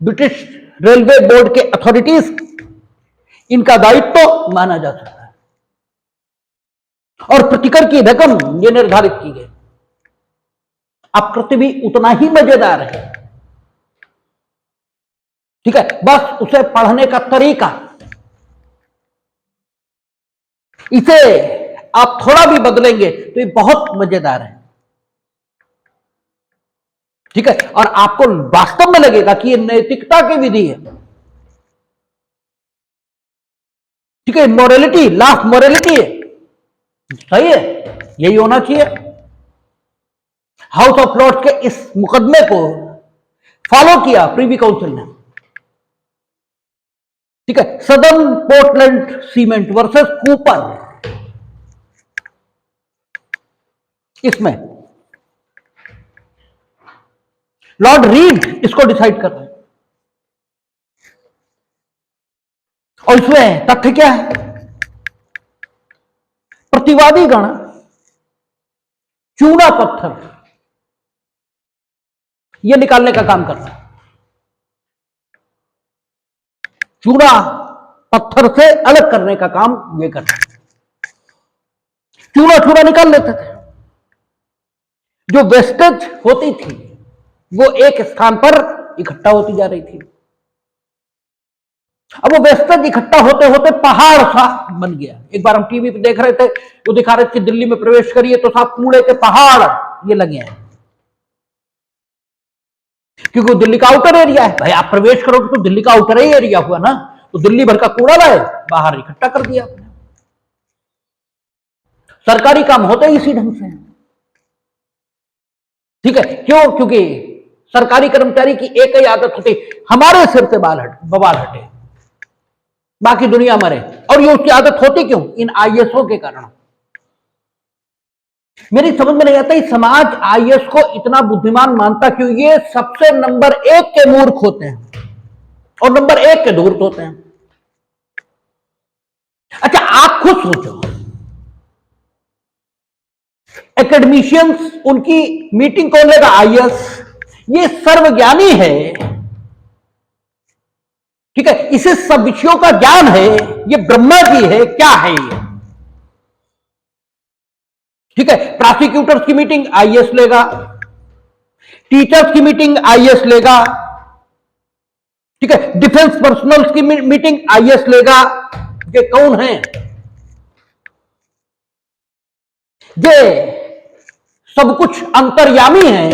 ब्रिटिश रेलवे बोर्ड के अथॉरिटीज इनका दायित्व तो माना जा सकता है और प्रतिकर की रकम यह निर्धारित की गई। अब कृत्य भी उतना ही मजेदार है। ठीक है, बस उसे पढ़ने का तरीका, इसे आप थोड़ा भी बदलेंगे तो ये बहुत मजेदार है। ठीक है, और आपको वास्तव में लगेगा कि ये नैतिकता की विधि है। ठीक है, मोरालिटी, लास्ट मोरालिटी है, सही है, यही होना चाहिए। हाउस ऑफ लॉर्ड्स के इस मुकदमे को फॉलो किया प्रीवी काउंसिल ने। ठीक है, southern Portland cement versus Cooper, इसमें लॉर्ड रीड इसको डिसाइड कर रहे हैं और इसमें तथ्य क्या है, प्रतिवादी गण चूना पत्थर यह निकालने का काम कर रहा है। चूना पत्थर से अलग करने का काम ये कर रहा है। चूना चूना निकाल लेते थे, जो वेस्टेज होती थी वो एक स्थान पर इकट्ठा होती जा रही थी। अब वो वेस्टेज इकट्ठा होते होते पहाड़ सा बन गया। एक बार हम टीवी पे देख रहे थे, वो दिखा रहे थे दिल्ली में प्रवेश करिए तो साफ कूड़े के पहाड़ ये लगे हैं, क्योंकि वो दिल्ली का आउटर एरिया है। भाई आप प्रवेश करोगे तो दिल्ली का आउटर ही एरिया हुआ ना, तो दिल्ली भर का कूड़ा लाए बाहर इकट्ठा कर दिया आपने। सरकारी काम होते ही इसी ढंग से। ठीक है, क्यों? क्योंकि सरकारी कर्मचारी की एक ही आदत होती, हमारे सिर से बवाल हटे, बाकी दुनिया मरे। और ये उसकी आदत होती क्यों? इन आईएसओ के कारण। मेरी समझ में नहीं आता ही समाज आईएएस को इतना बुद्धिमान मानता क्यों? ये सबसे नंबर 1 के मूर्ख होते हैं और नंबर 1 के धूर्त होते हैं। अच्छा, आप खुद सोचो, एकेडमिशियंस उनकी मीटिंग कौन लेगा? आईएएस। ये सर्वज्ञानी है, ठीक है, इसे सब विषयों का ज्ञान है, ये ब्रह्मा जी है, क्या है ये? ठीक है, प्रोसिक्यूटर्स की मीटिंग आईएएस लेगा, टीचर्स की मीटिंग आईएएस लेगा, ठीक है, डिफेंस पर्सनल्स की मीटिंग आईएएस लेगा। ये कौन है? ये सब कुछ अंतर्यामी है,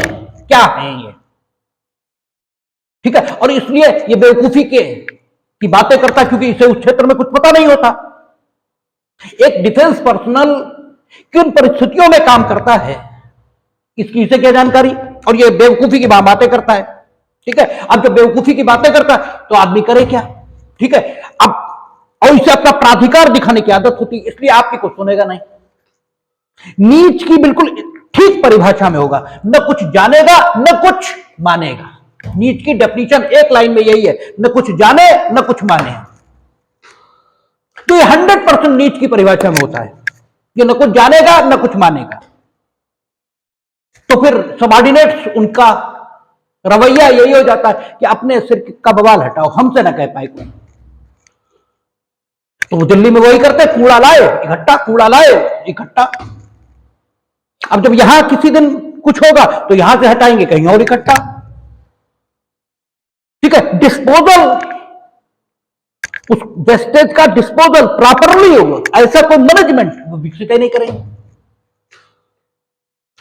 क्या है ये? ठीक है, और इसलिए ये बेवकूफी की बातें करता क्योंकि इसे उस क्षेत्र में कुछ पता नहीं होता। एक डिफेंस पर्सनल किन परिस्थितियों में काम करता है इसकी इसे क्या जानकारी, और ये बेवकूफी की बातें करता है। ठीक है, अब जब बेवकूफी की बातें करता है तो आदमी करे क्या? ठीक है, अब और इसे अपना प्राधिकार दिखाने की आदत होती है, इसलिए आपकी कुछ सुनेगा नहीं। नीच की बिल्कुल ठीक परिभाषा में होगा, न कुछ जानेगा न कुछ मानेगा। नीच की डेफिनेशन एक लाइन में यही है, न कुछ जाने न कुछ माने। तो ये 100% नीच की परिभाषा में होता है, ये न कुछ जानेगा न कुछ मानेगा। तो फिर सबऑर्डिनेट्स उनका रवैया यही हो जाता है कि अपने सिर का बवाल हटाओ, हमसे ना कह पाए कोई। तो वो दिल्ली में वही करते, कूड़ा लाए इकट्ठा, कूड़ा लाए इकट्ठा। अब जब यहां किसी दिन कुछ होगा तो यहां से हटाएंगे कहीं और इकट्ठा। ठीक है, डिस्पोजल, उस वेस्टेज का डिस्पोजल प्रॉपरली होगा, ऐसा कोई मैनेजमेंट वो विकसित ही नहीं करेंगे।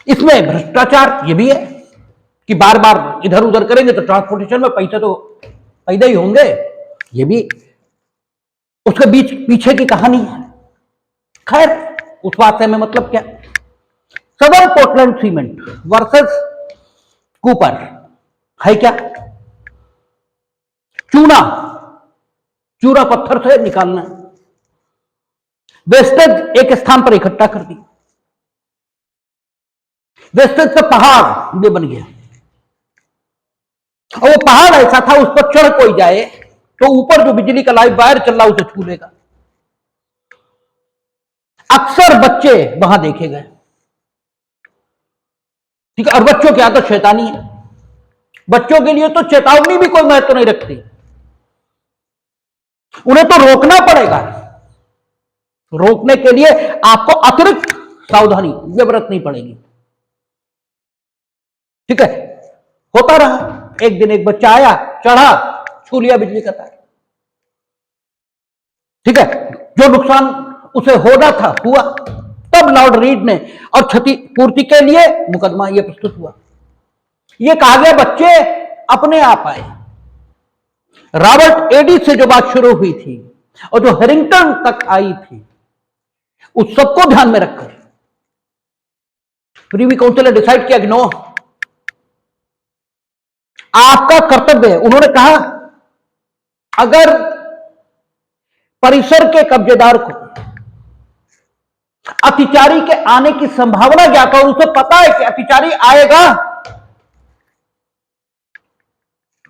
इसमें भ्रष्टाचार ये भी है कि बार बार इधर उधर करेंगे तो ट्रांसपोर्टेशन में पैसे तो पैदा ही होंगे, ये भी उसके बीच पीछे की कहानी है। खैर, उस बात से में मतलब क्या, southern Portland cement versus Cooper है क्या, चूरा पत्थर से निकालना, वेस्टेज एक स्थान पर इकट्ठा कर दी, वेस्टेज से पहाड़ ये बन गया, और वो पहाड़ ऐसा था उस पर चढ़ कोई जाए तो ऊपर जो बिजली का लाइव वायर चल रहा उसे छू लेगा। अक्सर बच्चे वहां देखे गए, ठीक है, और बच्चों की आदत शैतानी है, बच्चों के लिए तो चेतावनी भी कोई महत्व नहीं रखती, उन्हें तो रोकना पड़ेगा। रोकने के लिए आपको अतिरिक्त सावधानी ये बरतनी पड़ेगी, ठीक है। होता रहा, एक दिन एक बच्चा आया, चढ़ा, छू लिया बिजली का तार, ठीक है, जो नुकसान उसे होना था हुआ। तब लॉर्ड रीड ने और क्षतिपूर्ति के लिए मुकदमा यह प्रस्तुत हुआ। यह कहा गया बच्चे अपने आप आए। रॉबर्ट एडी से जो बात शुरू हुई थी और जो हैरिंगटन तक आई थी, उस सबको ध्यान में रखकर प्रीवी काउंसिल ने डिसाइड किया कि नो, आपका कर्तव्य है। उन्होंने कहा अगर परिसर के कब्जेदार को अतिचारी के आने की संभावना ज्ञात हो और उसे पता है कि अतिचारी आएगा,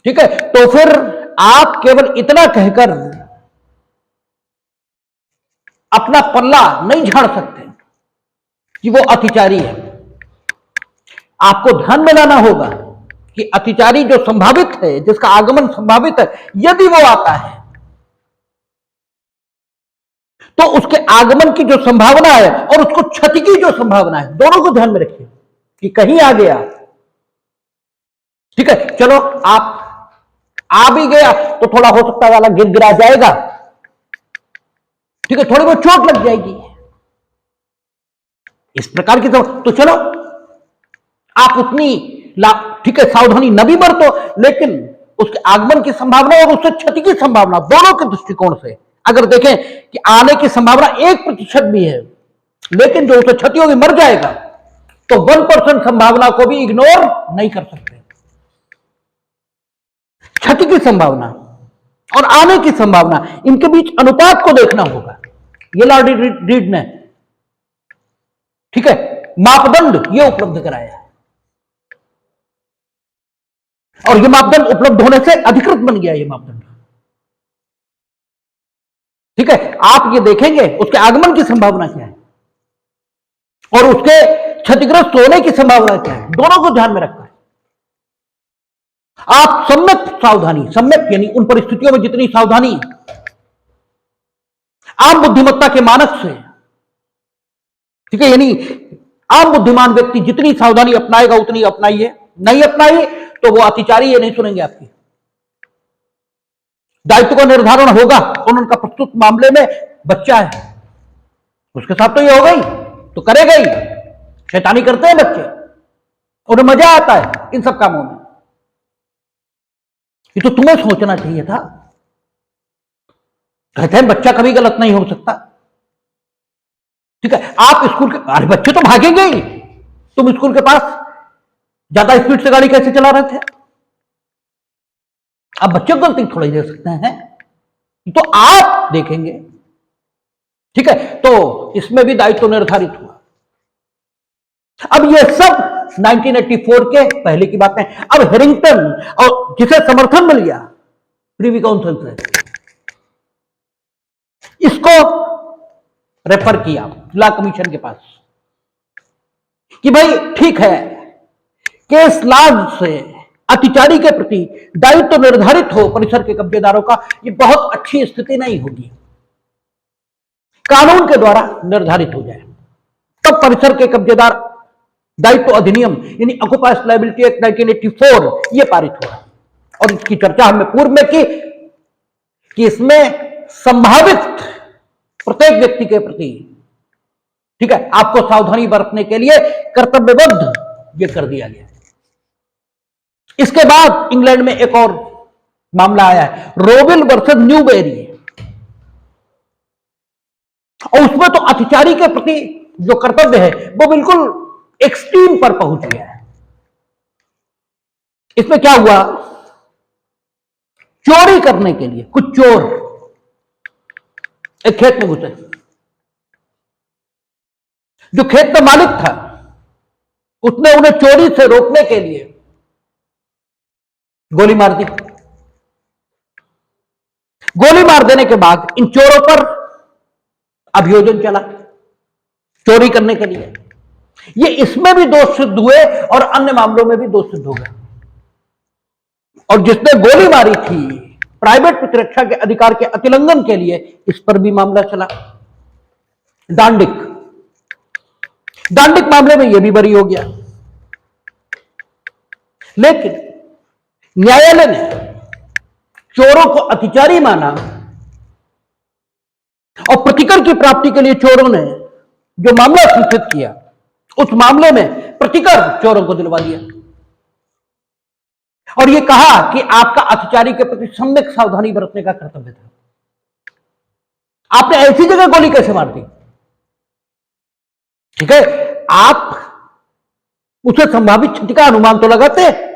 ठीक है, तो फिर आप केवल इतना कहकर अपना पल्ला नहीं झाड़ सकते कि वो अतिचारी है। आपको ध्यान में लाना होगा कि अतिचारी जो संभावित है, जिसका आगमन संभावित है, यदि वो आता है तो उसके आगमन की जो संभावना है और उसको क्षति की जो संभावना है, दोनों को ध्यान में रखिए कि कहीं आ गया, ठीक है। चलो आप आ भी गया तो थोड़ा हो सकता है वाला गिर गिरा जाएगा, ठीक है, थोड़ी बहुत चोट लग जाएगी, इस प्रकार की तो चलो आप उतनी ठीक है सावधानी न भी बरतो, लेकिन उसके आगमन की संभावना और उससे क्षति की संभावना, दोनों के दृष्टिकोण से अगर देखें कि आने की संभावना 1% भी है, लेकिन जो उसे क्षति होगी मर जाएगा, तो 1% संभावना को भी इग्नोर नहीं कर सकते। क्षति की संभावना और आने की संभावना, इनके बीच अनुपात को देखना होगा। ये लॉर्ड रीड ने, ठीक है, मापदंड ये उपलब्ध कराया है, और ये मापदंड उपलब्ध होने से अधिकृत बन गया ये मापदंड, ठीक है। आप ये देखेंगे उसके आगमन की संभावना क्या है और उसके क्षतिग्रस्त होने की संभावना क्या है, दोनों को ध्यान में रखकर आप सम्यक सावधानी, सम्यक यानी उन परिस्थितियों में जितनी सावधानी आम बुद्धिमत्ता के मानक से, ठीक है, यानी आम बुद्धिमान व्यक्ति जितनी सावधानी अपनाएगा उतनी अपनाइए, नहीं अपनाइए तो वो अतिचारी ये नहीं सुनेंगे आपकी। दायित्व का निर्धारण होगा और उनका प्रस्तुत मामले में बच्चा है, उसके साथ तो ये हो गई तो करेगा ही, शैतानी करते हैं बच्चे, उन्हें मजा आता है इन सब कामों में। ये तो तुम्हें सोचना चाहिए था। कहते हैं बच्चा कभी गलत नहीं हो सकता, ठीक है। आप स्कूल के, अरे बच्चे तो भागेंगे ही, तुम स्कूल के पास ज्यादा स्पीड से गाड़ी कैसे चला रहे थे? अब बच्चे को गलती थोड़ी दे सकते हैं, तो आप देखेंगे, ठीक है। तो इसमें भी दायित्व निर्धारित हुआ। अब ये सब 1984 के पहले की बातें। अब हैरिंगटन और जिसे समर्थन मिल गया प्रीवी काउंसिल से, इसको रेफर किया लॉ कमीशन के पास कि भाई ठीक है, केस लॉज से अतिचारी के प्रति दायित्व निर्धारित हो परिसर के कब्जेदारों का, ये बहुत अच्छी स्थिति नहीं होगी, कानून के द्वारा निर्धारित हो जाए। तब परिसर के कब्जेदार दायित्व अधिनियम यानी ऑक्युपायर्स लायबिलिटी एक्ट 1984 ये पारित हुआ। और इसकी चर्चा हमने पूर्व में की कि इसमें संभावित प्रत्येक व्यक्ति के प्रति, ठीक है, आपको सावधानी बरतने के लिए कर्तव्यबद्ध यह कर दिया गया। इसके बाद इंग्लैंड में एक और मामला आया है, रोविल वर्सेस न्यूबेरी, और उसमें तो अतिचारी के प्रति जो कर्तव्य है वो बिल्कुल एक्सट्रीम पर पहुंच गया है। इसमें क्या हुआ, चोरी करने के लिए कुछ चोर एक खेत में घुसे। जो खेत का मालिक था उसने उन्हें चोरी से रोकने के लिए गोली मार दी। गोली मार देने के बाद इन चोरों पर अभियोजन चला चोरी करने के लिए। ये इसमें भी दोष सिद्ध हुए और अन्य मामलों में भी दोष सिद्ध हो गए। और जिसने गोली मारी थी प्राइवेट प्रतिरक्षा के अधिकार के अतिलंघन के लिए, इस पर भी मामला चला। दांडिक मामले में यह भी बरी हो गया। लेकिन न्यायालय ने चोरों को अतिचारी माना और प्रतिकर की प्राप्ति के लिए चोरों ने जो मामला सूचित किया, उस मामले में प्रतिकर चोरों को दिलवा दिया और यह कहा कि आपका अतिचारी के प्रति सम्यक सावधानी बरतने का कर्तव्य था। आपने ऐसी जगह गोली कैसे मार दी? ठीक है, आप उसे संभावित क्षति का अनुमान तो लगाते हैं।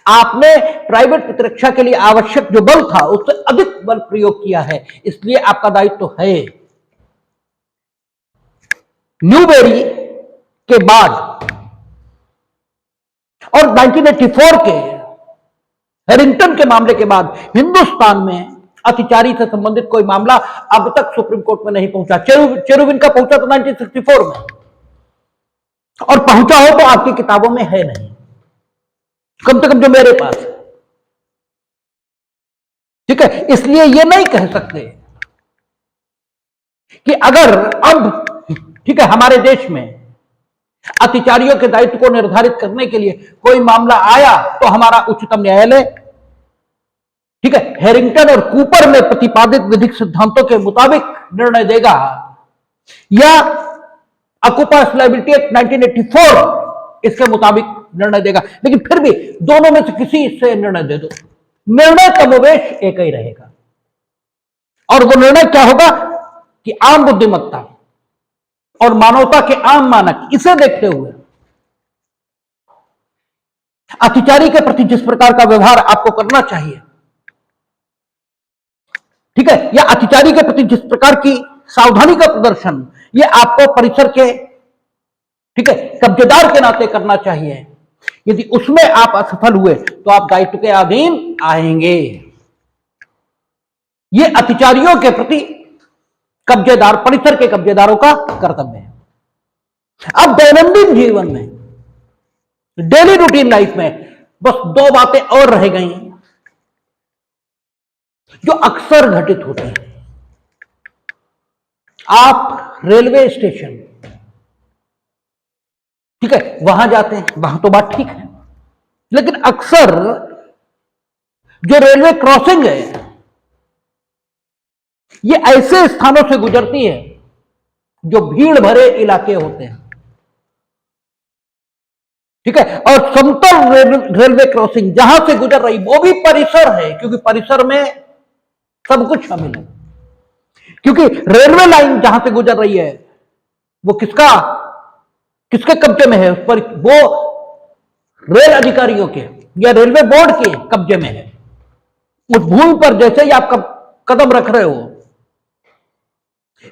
आपने प्राइवेट प्रतिरक्षा के लिए आवश्यक जो बल था उससे अधिक बल प्रयोग किया है, इसलिए आपका दायित्व तो है। न्यूबेरी के बाद और 1984 के हैरिंगटन के मामले के बाद हिंदुस्तान में अतिचारी से संबंधित कोई मामला अब तक सुप्रीम कोर्ट में नहीं पहुंचा। चेरुविन का पहुंचा तो 1964 में, और पहुंचा हो तो आपकी किताबों में है नहीं, कम से कम जो मेरे पास है। ठीक है, इसलिए यह नहीं कह सकते कि अगर अब, ठीक है, हमारे देश में अतिचारियों के दायित्व को निर्धारित करने के लिए कोई मामला आया तो हमारा उच्चतम न्यायालय, ठीक है, हैरिंगटन और कूपर में प्रतिपादित विधिक सिद्धांतों के मुताबिक निर्णय देगा, या ऑक्यूपायर्स लायबिलिटी एक्ट 1984 इसके मुताबिक निर्णय देगा। लेकिन फिर भी दोनों में से किसी से निर्णय दे दो, निर्णय कमोवेश एक ही रहेगा। और वो निर्णय क्या होगा कि आम बुद्धिमत्ता और मानवता के आम मानक, इसे देखते हुए अतिचारी के प्रति जिस प्रकार का व्यवहार आपको करना चाहिए, ठीक है, या अतिचारी के प्रति जिस प्रकार की सावधानी का प्रदर्शन ये आपको परिसर के, ठीक है, कब्जेदार के नाते करना चाहिए, यदि उसमें आप असफल हुए तो आप दायित्व के अधीन आएंगे। ये अतिचारियों के प्रति कब्जेदार, परिसर के कब्जेदारों का कर्तव्य है। अब दैनंदिन जीवन में, डेली रूटीन लाइफ में बस दो बातें और रह गई जो अक्सर घटित होती हैं। आप रेलवे स्टेशन, ठीक है, वहां जाते हैं, वहां तो बात ठीक है, लेकिन अक्सर जो रेलवे क्रॉसिंग है ये ऐसे स्थानों से गुजरती है जो भीड़ भरे इलाके होते हैं, ठीक है, और समतल रेलवे क्रॉसिंग जहां से गुजर रही वो भी परिसर है, क्योंकि परिसर में सब कुछ शामिल है। क्योंकि रेलवे लाइन जहां से गुजर रही है वो किसके कब्जे में है? उस पर वो रेल अधिकारियों के या रेलवे बोर्ड के कब्जे में है। उस भूमि पर जैसे ही आप कदम रख रहे हो,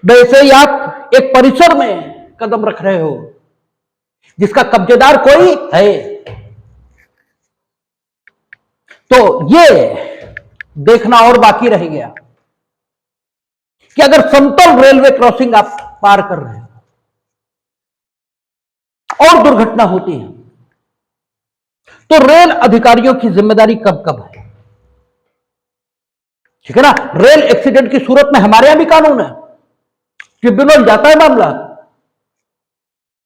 वैसे ही आप एक परिसर में कदम रख रहे हो जिसका कब्जेदार कोई है। तो ये देखना और बाकी रह गया कि अगर समतल रेलवे क्रॉसिंग आप पार कर रहे हो और दुर्घटना होती है तो रेल अधिकारियों की जिम्मेदारी कब कब है? ठीक है ना, रेल एक्सीडेंट की सूरत में हमारे यहां भी कानून है, ट्रिब्यूनल जाता है मामला,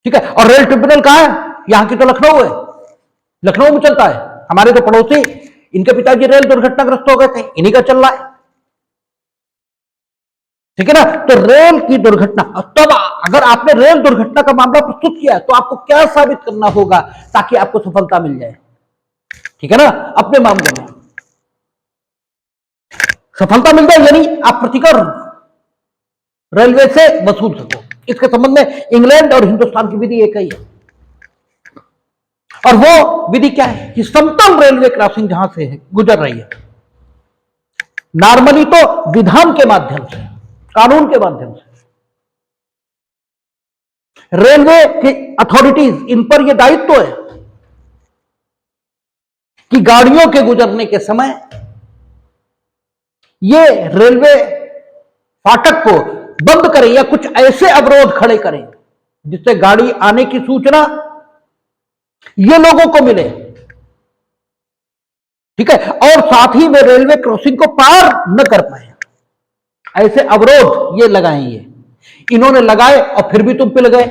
ठीक है, और रेल ट्रिब्यूनल कहां है? यहां की तो लखनऊ है, लखनऊ में चलता है। हमारे तो पड़ोसी इनके पिताजी रेल दुर्घटनाग्रस्त हो गए थे, इन्हीं का चल रहा है, ठीक है ना। तो रेल की दुर्घटना, तब अगर आपने रेल दुर्घटना का मामला प्रस्तुत किया तो आपको क्या साबित करना होगा ताकि आपको सफलता मिल जाए, ठीक है ना। अपने मामले में सफलता मिल जाए यानी आप प्रतिकर रेलवे से वसूल सको। इसके संबंध में इंग्लैंड और हिंदुस्तान की विधि एक ही है, और वो विधि क्या है कि समतल रेलवे क्रॉसिंग जहां से है गुजर रही है, नॉर्मली तो विधान के माध्यम से, कानून के माध्यम से रेलवे की अथॉरिटीज, इन पर यह दायित्व है कि गाड़ियों के गुजरने के समय ये रेलवे फाटक को बंद करें या कुछ ऐसे अवरोध खड़े करें जिससे गाड़ी आने की सूचना ये लोगों को मिले, ठीक है, और साथ ही वे रेलवे क्रॉसिंग को पार न कर पाए, ऐसे अवरोध ये लगाएंगे। इन्होंने लगाए और फिर भी तुम पिल गए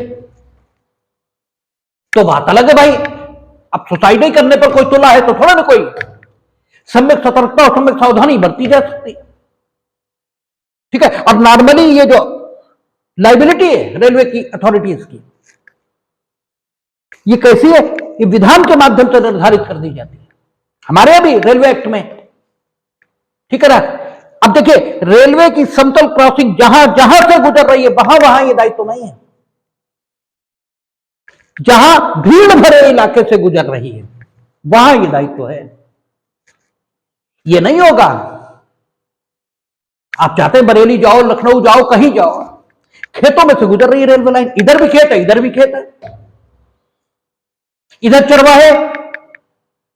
तो बात अलग है भाई। अब सुसाइड ही करने पर कोई तुला है तो थोड़ा ना कोई सम्यक सतर्कता और सम्यक सावधानी बरती जा सकती, ठीक है। और नॉर्मली ये जो लाइबिलिटी है रेलवे की अथॉरिटीज की, ये कैसी है, ये विधान के माध्यम से निर्धारित कर दी जाती है हमारे अभी रेलवे एक्ट में, ठीक है ना। अब देखिए रेलवे की समतल क्रॉसिंग जहां जहां से गुजर रही है वहां वहां ये दायित्व नहीं है, जहां भीड़ भरे इलाके से गुजर रही है वहां ये दायित्व है। ये नहीं होगा आप चाहते हैं बरेली जाओ, लखनऊ जाओ, कहीं जाओ, खेतों में से गुजर रही है रेलवे लाइन, इधर भी खेत है इधर भी खेत है, इधर चरवाहे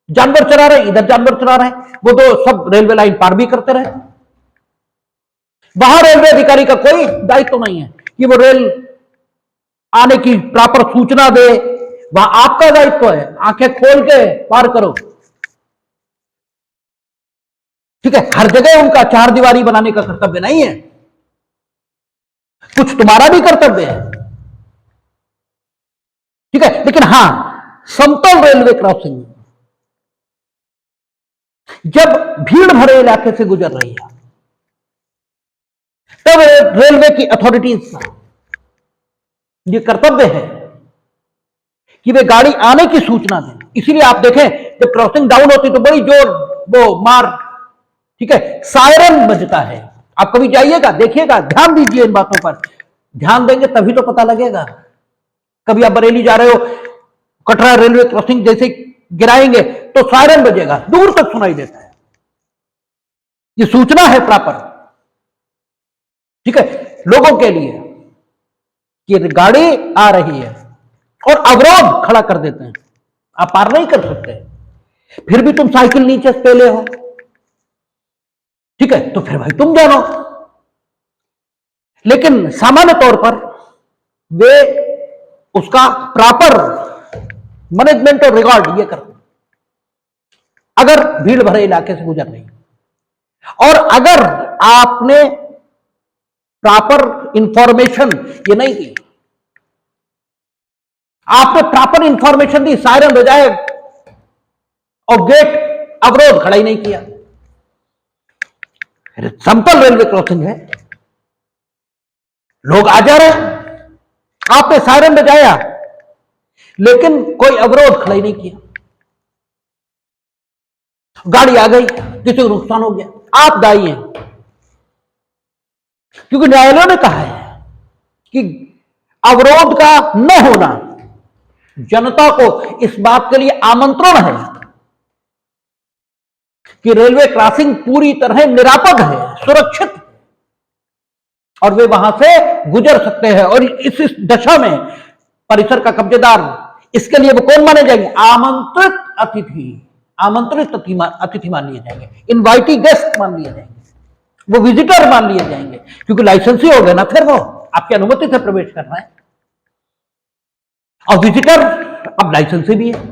जानवर चरा रहे इधर जानवर चरा रहे हैं, वो तो सब रेलवे लाइन पार भी करते रहे। वहां रेलवे अधिकारी का कोई दायित्व नहीं है कि वो रेल आने की प्रॉपर सूचना दे, वहां आपका दायित्व है आंखें खोल के पार करो, ठीक है। हर जगह उनका चार दीवारी बनाने का कर्तव्य नहीं है, कुछ तुम्हारा भी कर्तव्य है, ठीक है। लेकिन हां समतल रेलवे क्रॉसिंग जब भीड़ भरे इलाके से गुजर रही है तब रेलवे की अथॉरिटीज ये कर्तव्य है कि वे गाड़ी आने की सूचना दें। इसीलिए आप देखें जब क्रॉसिंग डाउन होती तो बड़ी जोर वो मार, ठीक है, सायरन बजता है। आप कभी जाइएगा देखिएगा, ध्यान दीजिए इन बातों पर, ध्यान देंगे तभी तो पता लगेगा। कभी आप बरेली जा रहे हो, कटरा रेलवे क्रॉसिंग जैसे गिराएंगे तो सायरन बजेगा, दूर तक सुनाई देता है, ये सूचना है प्रॉपर, ठीक है, लोगों के लिए कि गाड़ी आ रही है, और अवरोध खड़ा कर देते हैं, आप पार नहीं कर सकते, फिर भी तुम साइकिल नीचे से पेले हो, ठीक है, तो फिर भाई तुम जानो। लेकिन सामान्य तौर पर वे उसका प्रॉपर मैनेजमेंट और रिकॉर्ड ये करते हैं अगर भीड़ भरे इलाके से गुजर रही है। और अगर आपने प्रॉपर इंफॉर्मेशन ये नहीं दी, आपने प्रॉपर इंफॉर्मेशन दी, सायरन बजाए और गेट अवरोध खड़ा ही नहीं किया, समतल रेलवे क्रॉसिंग है, लोग आ जा रहे हैं, आपने सायरन बजाया लेकिन कोई अवरोध खड़ा ही नहीं किया, गाड़ी आ गई, किसी को नुकसान हो गया, आप दायी हैं। क्योंकि न्यायालय ने कहा है कि अवरोध का न होना जनता को इस बात के लिए आमंत्रण है कि रेलवे क्रॉसिंग पूरी तरह निरापद है, सुरक्षित है, और वे वहां से गुजर सकते हैं। और इस दशा में परिसर का कब्जेदार, इसके लिए वो कौन माने जाएंगे, आमंत्रित अतिथि, आमंत्रित अतिथि मान लिए जाएंगे, इनवाइटी गेस्ट मान लिए जाएंगे, वो विजिटर मान लिए जाएंगे, क्योंकि लाइसेंस ही हो गया ना, फिर वो आपकी अनुमति से प्रवेश कर रहा है, और विजिटर अब लाइसेंस भी है,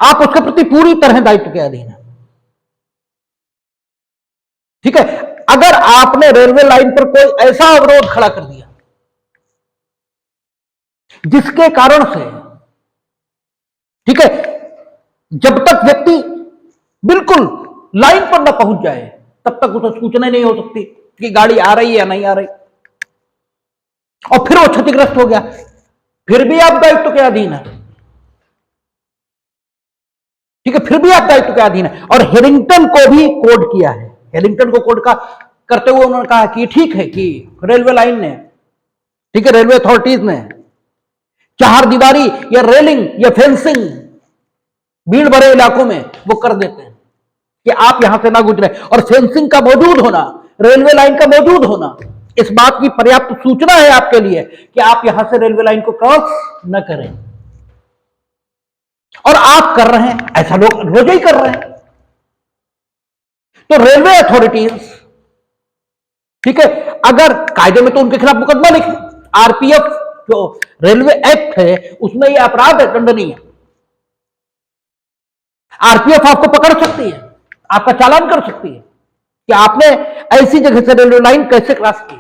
आप उसके प्रति पूरी तरह दायित्व के अधीन है, ठीक है। अगर आपने रेलवे लाइन पर कोई ऐसा अवरोध खड़ा कर दिया जिसके कारण से, ठीक है, जब तक व्यक्ति बिल्कुल लाइन पर ना पहुंच जाए तब तक उसे सूचना नहीं हो सकती कि गाड़ी आ रही है या नहीं आ रही, और फिर वो क्षतिग्रस्त हो गया, फिर भी आप दायित्व के अधीन है। ठीक है, फिर भी आप दायित्व के अधीन है। और हेरिंगटन को भी कोड किया है, हेरिंगटन को कोड का करते हुए उन्होंने कहा कि ठीक है कि रेलवे लाइन ने, ठीक है, रेलवे अथॉरिटीज ने चार दीवारी या रेलिंग या फेंसिंग भीड़ भरे इलाकों में वो कर देते हैं कि आप यहां से ना गुजरे, और फेंसिंग का मौजूद होना, रेलवे लाइन का मौजूद होना, इस बात की पर्याप्त सूचना है आपके लिए कि आप यहां से रेलवे लाइन को क्रॉस न करें। और आप कर रहे हैं, ऐसा लोग रोज ही कर रहे हैं। तो रेलवे अथॉरिटीज, ठीक है, अगर कायदे में तो उनके खिलाफ मुकदमा लिखे, आरपीएफ जो रेलवे एक्ट है उसमें यह अपराध है, दंडनीय। आरपीएफ आपको पकड़ सकती है, आपका चालान कर सकती है कि आपने ऐसी जगह से रेलवे लाइन कैसे क्रॉस की,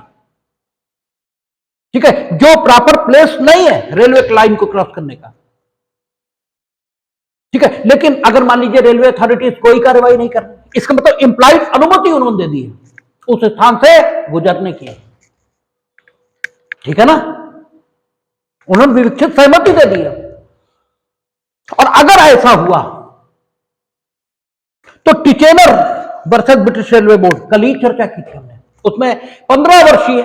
ठीक है, जो प्रॉपर प्लेस नहीं है रेलवे लाइन को क्रॉस करने का। ठीक है, लेकिन अगर मान लीजिए रेलवे अथॉरिटीज कोई कार्रवाई नहीं कर रही, इसका मतलब इंप्लाइड अनुमति उन्होंने दे दी है उस स्थान से गुजरने की, ठीक है ना, उन्होंने विवक्षित सहमति दे दी है। और अगर ऐसा हुआ तो टिचेनर वर्सेस ब्रिटिश रेलवे बोर्ड, कल ही चर्चा की थी हमने, उसमें 15 वर्षीय,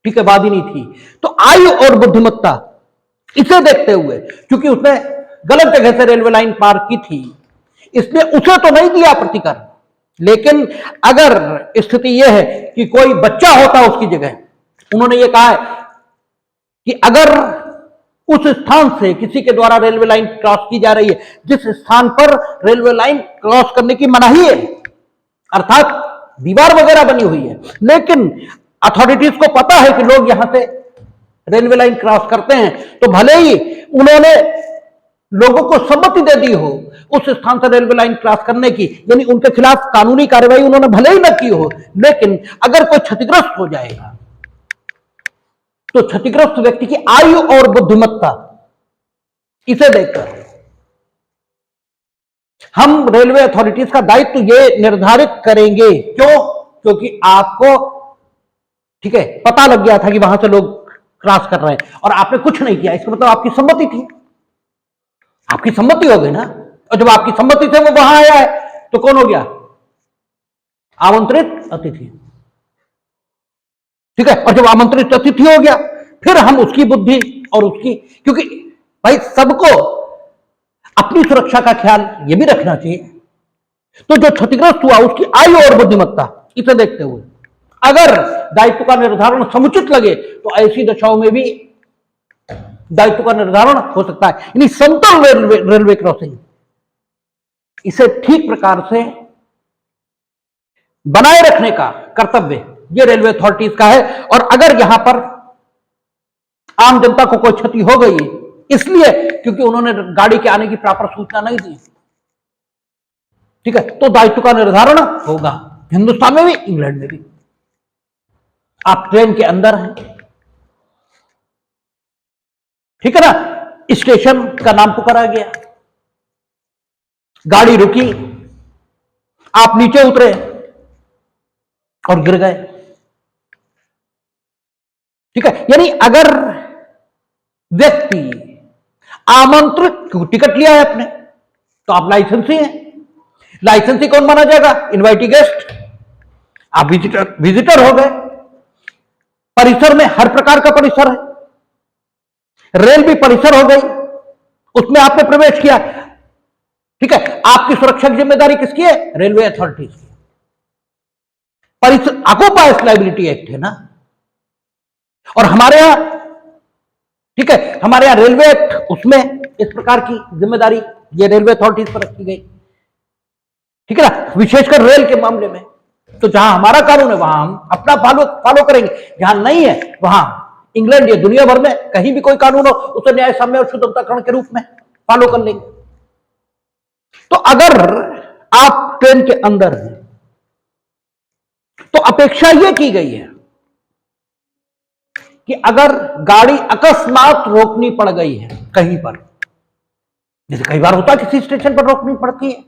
ठीक है, वादिनी थी। तो आयु और बुद्धिमत्ता, इसे देखते हुए, क्योंकि उसने गलत जगह से रेलवे लाइन पार की थी, इसलिए उसे तो नहीं दिया प्रतिकर, लेकिन अगर स्थिति यह है कि कोई बच्चा होता उसकी जगह, उन्होंने यह कहा है कि अगर उस स्थान से किसी के द्वारा रेलवे लाइन क्रॉस की जा रही है जिस स्थान पर रेलवे लाइन क्रॉस करने की मनाही है, अर्थात दीवार वगैरह बनी हुई है, लेकिन अथॉरिटीज को पता है कि लोग यहां से रेलवे लाइन क्रॉस करते हैं, तो भले ही उन्होंने लोगों को सम्मति दे दी हो उस स्थान से रेलवे लाइन क्रॉस करने की, यानी उनके खिलाफ कानूनी कार्रवाई उन्होंने भले ही न की हो, लेकिन अगर कोई क्षतिग्रस्त हो जाएगा तो क्षतिग्रस्त व्यक्ति की आयु और बुद्धिमत्ता, इसे देखकर हम रेलवे अथॉरिटीज का दायित्व ये निर्धारित करेंगे। क्यों? क्योंकि आपको, ठीक है, पता लग गया था कि वहां से लोग क्रॉस कर रहे हैं और आपने कुछ नहीं किया, इसका मतलब आपकी सम्मति थी, आपकी सम्मति हो गई ना। और जब आपकी सम्मति से वो वहां आया है तो कौन हो गया? आमंत्रित अतिथि, ठीक है। और जब आमंत्रित अतिथि हो गया फिर हम उसकी बुद्धि और उसकी, क्योंकि भाई सबको अपनी सुरक्षा का ख्याल यह भी रखना चाहिए, तो जो क्षतिग्रस्त हुआ उसकी आयु और बुद्धिमत्ता, इसे देखते हुए अगर दायित्व का निर्धारण समुचित लगे तो ऐसी दशाओं में भी दायित्व का निर्धारण हो सकता है। यानी समतल रेलवे क्रॉसिंग, इसे ठीक प्रकार से बनाए रखने का कर्तव्य ये रेलवे अथॉरिटीज का है। और अगर यहां पर आम जनता को कोई क्षति हो गई इसलिए क्योंकि उन्होंने गाड़ी के आने की प्रॉपर सूचना नहीं दी, ठीक है, तो दायित्व का निर्धारण होगा, हिंदुस्तान में भी इंग्लैंड में भी। आप ट्रेन के अंदर हैं, ठीक है ना, स्टेशन का नाम पुकारा गया, गाड़ी रुकी, आप नीचे उतरे और गिर गए, ठीक है। यानी अगर व्यक्ति आमंत्रित टिकट लिया है आपने तो आप लाइसेंसी हैं, लाइसेंसी कौन माना जाएगा? इनवाइटी गेस्ट, आप विजिटर हो गए। परिसर में हर प्रकार का परिसर है, रेल भी परिसर हो गई, उसमें आपने प्रवेश किया, ठीक है। आपकी सुरक्षा की जिम्मेदारी किसकी है? रेलवे अथॉरिटीज की। परिसर ऑक्यूपायर्स लायबिलिटी एक्ट है ना, और हमारे यहां, ठीक है, हमारे यहां रेलवे एक्ट, उसमें इस प्रकार की जिम्मेदारी ये रेलवे अथॉरिटीज पर रखी गई, ठीक है ना, विशेषकर रेल के मामले में। तो जहां हमारा कानून है वहां हम अपना फॉलो करेंगे, जहां नहीं है वहां इंग्लैंड या दुनिया भर में कहीं भी कोई कानून हो उसे न्याय साम्य और शुद्धताकरण के रूप में फॉलो कर लेंगे। तो अगर आप ट्रेन के अंदर हैं तो अपेक्षा यह की गई है कि अगर गाड़ी अकस्मात रोकनी पड़ गई है कहीं पर, जैसे कई बार होता है किसी स्टेशन पर रोकनी पड़ती है,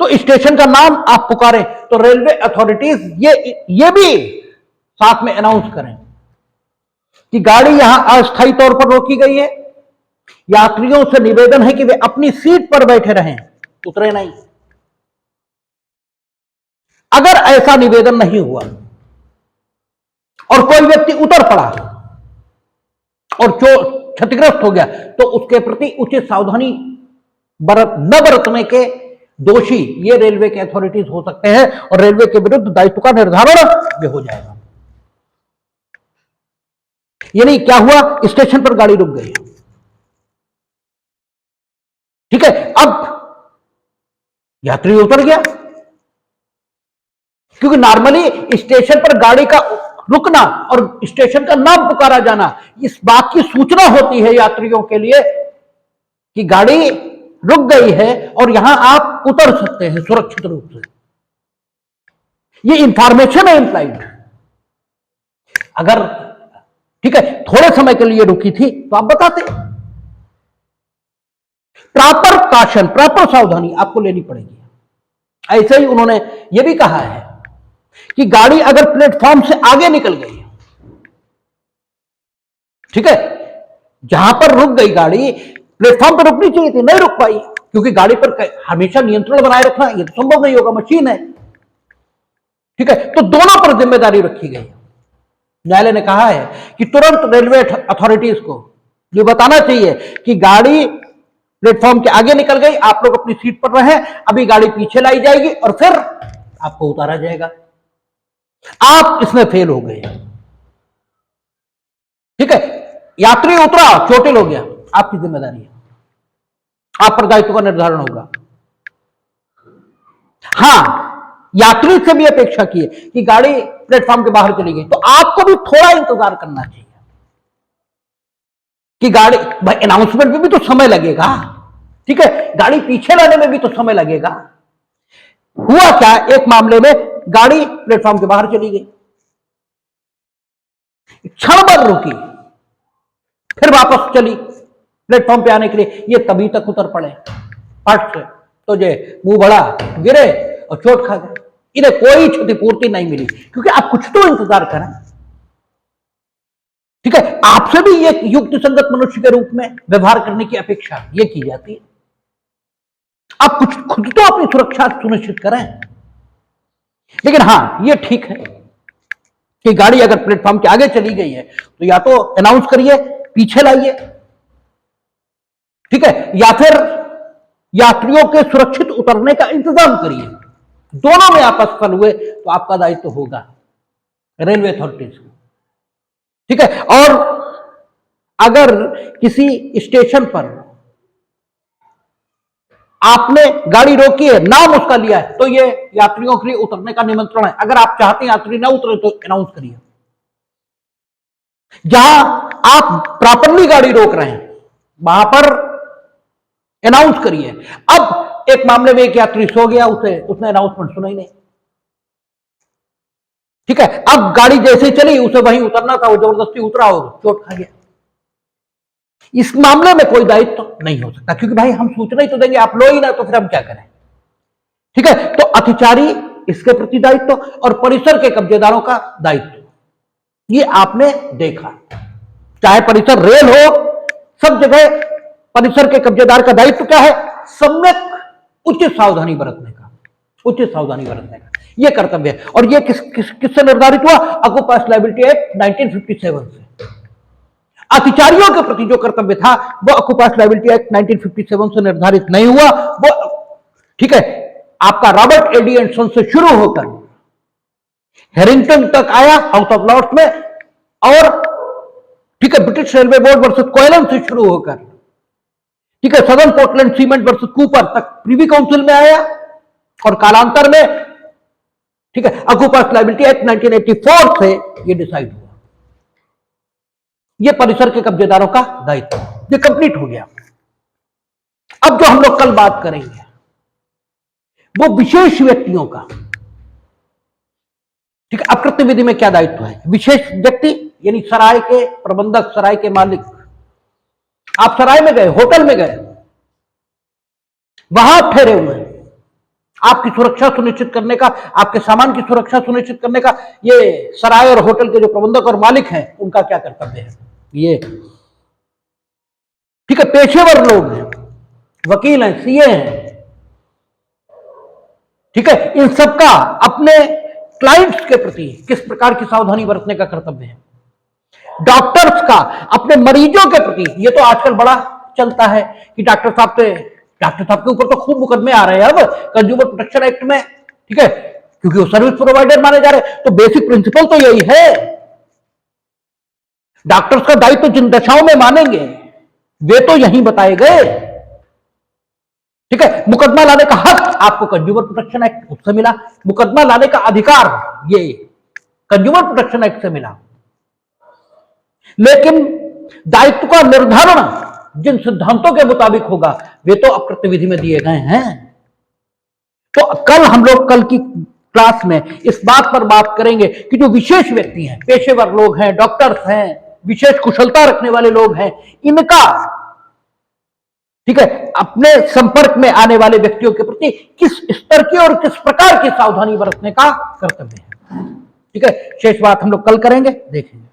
तो स्टेशन का नाम आप पुकारें तो रेलवे अथॉरिटीज ये भी साथ में अनाउंस करें कि गाड़ी यहां अस्थायी तौर पर रोकी गई है, यात्रियों से निवेदन है कि वे अपनी सीट पर बैठे रहें, उतरे नहीं। अगर ऐसा निवेदन नहीं हुआ और कोई व्यक्ति उतर पड़ा और जो क्षतिग्रस्त हो गया तो उसके प्रति उचित सावधानी न बरतने के दोषी ये रेलवे के अथॉरिटीज हो सकते हैं और रेलवे के विरुद्ध दायित्व का निर्धारण भी हो जाएगा। यानी क्या हुआ, स्टेशन पर गाड़ी रुक गई, ठीक है, अब यात्री उतर गया, क्योंकि नॉर्मली स्टेशन पर गाड़ी का रुकना और स्टेशन का नाम पुकारा जाना इस बात की सूचना होती है यात्रियों के लिए कि गाड़ी रुक गई है और यहां आप उतर सकते हैं सुरक्षित रूप से। ये इंफॉर्मेशन है इंप्लाइड। अगर ठीक है थोड़े समय के लिए रुकी थी तो आप बताते। प्रॉपर काशन, प्रॉपर सावधानी आपको लेनी पड़ेगी। ऐसे ही उन्होंने यह भी कहा है कि गाड़ी अगर प्लेटफॉर्म से आगे निकल गई, ठीक है, जहां पर रुक गई गाड़ी प्लेटफॉर्म पर रुकनी चाहिए थी, नहीं रुक पाई, क्योंकि गाड़ी पर हमेशा नियंत्रण बनाए रखना ये तो संभव नहीं होगा, मशीन है, ठीक है, तो दोनों पर जिम्मेदारी रखी गई। न्यायालय ने कहा है कि तुरंत रेलवे अथॉरिटीज को ये बताना चाहिए कि गाड़ी प्लेटफॉर्म के आगे निकल गई, आप लोग अपनी सीट पर रहें, अभी गाड़ी पीछे लाई जाएगी और फिर आपको उतारा जाएगा। आप इसमें फेल हो गए, ठीक है, यात्री उतरा, चोटिल हो गया, आपकी जिम्मेदारी है, आप पर दायित्व का निर्धारण होगा। हां, यात्री से भी अपेक्षा की है कि गाड़ी प्लेटफॉर्म के बाहर चली गई तो आपको भी थोड़ा इंतजार करना चाहिए कि गाड़ी, भाई अनाउंसमेंट में भी तो समय लगेगा, ठीक है, गाड़ी पीछे लाने में भी तो समय लगेगा। हुआ क्या, एक मामले में गाड़ी प्लेटफॉर्म के बाहर चली गई, क्षण भर रुकी, फिर वापस चली प्लेटफॉर्म पे आने के लिए, ये तभी तक उतर पड़े फट से, तो जे मुंह बड़ा गिरे और चोट खा गए, इन्हें कोई क्षतिपूर्ति नहीं मिली, क्योंकि आप कुछ तो इंतजार करें, ठीक है, आपसे भी ये युक्ति संगत मनुष्य के रूप में व्यवहार करने की अपेक्षा ये की जाती है। आप कुछ खुद तो अपनी सुरक्षा सुनिश्चित करें। लेकिन हां, ये ठीक है कि गाड़ी अगर प्लेटफॉर्म के आगे चली गई है तो या तो अनाउंस करिए, पीछे लाइए, ठीक है, या फिर यात्रियों के सुरक्षित उतरने का इंतजाम करिए। दोनों में आप असफल हुए तो आपका दायित्व होगा रेलवे अथॉरिटीज को, ठीक है। और अगर किसी स्टेशन पर आपने गाड़ी रोकी है, नाम उसका लिया है, तो ये यात्रियों के लिए उतरने का निमंत्रण है। अगर आप चाहते हैं यात्री ना उतरे तो अनाउंस करिए। जहां आप प्रॉपरली गाड़ी रोक रहे हैं वहां पर अनाउंस करिए। अब एक मामले में एक यात्री सो गया, उसने अनाउंसमेंट सुना ही नहीं, ठीक है, अब गाड़ी जैसे चली उसे वहीं उतरना था, वो जबरदस्ती उतरा और चोट खा गया। इस मामले में कोई दायित्व नहीं हो सकता, क्योंकि भाई हम सूचना ही तो देंगे, आप लो ही ना, तो फिर हम क्या करें, ठीक है। तो अतिचारी इसके प्रति दायित्व और परिसर के कब्जेदारों का दायित्व, ये आपने देखा, चाहे परिसर रेल हो, सब जगह परिसर के कब्जेदार का दायित्व क्या है, सम्यक उचित सावधानी बरतने का, उचित सावधानी बरतने का यह कर्तव्य है। और यह किससे निर्धारित हुआ, ऑक्यूपायर्स लायबिलिटी एक्ट 1957 से। अतिचारियों के प्रति जो कर्तव्य था वो ऑक्यूपायर्स लायबिलिटी एक्ट 1957 से निर्धारित नहीं हुआ, वो ठीक है आपका रॉबर्ट एडी एंडरसन से शुरू होकर हैरिंगटन तक आया हाउस ऑफ लॉर्ड्स में, और ठीक है ब्रिटिश रेलवे बोर्ड वर्सेस कोयलन से शुरू होकर ठीक है southern Portland cement versus Cooper तक प्रीवी काउंसिल में आया, और कालांतर में ठीक है ऑक्यूपायर्स लायबिलिटी एक्ट 1984 से ये डिसाइड हुआ। ये परिसर के कब्जेदारों का दायित्व, ये कंप्लीट हो गया। अब जो हम लोग कल बात करेंगे वो विशेष व्यक्तियों का, ठीक है, अपकृत्य विधि में क्या दायित्व है। विशेष व्यक्ति यानी सराय के प्रबंधक, सराय के मालिक। आप सराय में गए, होटल में गए, वहां ठहरे हुए हैं, आपकी सुरक्षा सुनिश्चित करने का, आपके सामान की सुरक्षा सुनिश्चित करने का ये सराय और होटल के जो प्रबंधक और मालिक हैं उनका क्या कर्तव्य है। ये ठीक है, पेशेवर लोग हैं, वकील हैं, सीए हैं, ठीक है, इन सबका अपने क्लाइंट्स के प्रति किस प्रकार की सावधानी बरतने का कर्तव्य है। डॉक्टर्स का अपने मरीजों के प्रति, ये तो आजकल बड़ा चलता है कि डॉक्टर साहब के ऊपर तो खूब मुकदमे आ रहे हैं अब कंज्यूमर प्रोटेक्शन एक्ट में, ठीक है, क्योंकि वो सर्विस प्रोवाइडर माने जा रहे हैं। तो बेसिक प्रिंसिपल तो यही है, डॉक्टर्स का दायित्व तो जिन दशाओं में मानेंगे वे तो यही बताए गए, ठीक है। मुकदमा लाने का हक आपको कंज्यूमर प्रोटेक्शन एक्ट उससे मिला, मुकदमा लाने का अधिकार ये कंज्यूमर प्रोटेक्शन एक्ट से मिला, लेकिन दायित्व का निर्धारण जिन सिद्धांतों के मुताबिक होगा वे तो अकृत्य विधि में दिए गए हैं। तो कल हम लोग कल की क्लास में इस बात पर बात करेंगे कि जो विशेष व्यक्ति हैं, पेशेवर लोग हैं, डॉक्टर्स हैं, विशेष कुशलता रखने वाले लोग हैं, इनका, ठीक है, अपने संपर्क में आने वाले व्यक्तियों के प्रति किस स्तर की और किस प्रकार की सावधानी बरतने का कर्तव्य है, ठीक है। शेष बात हम लोग कल करेंगे, देखेंगे।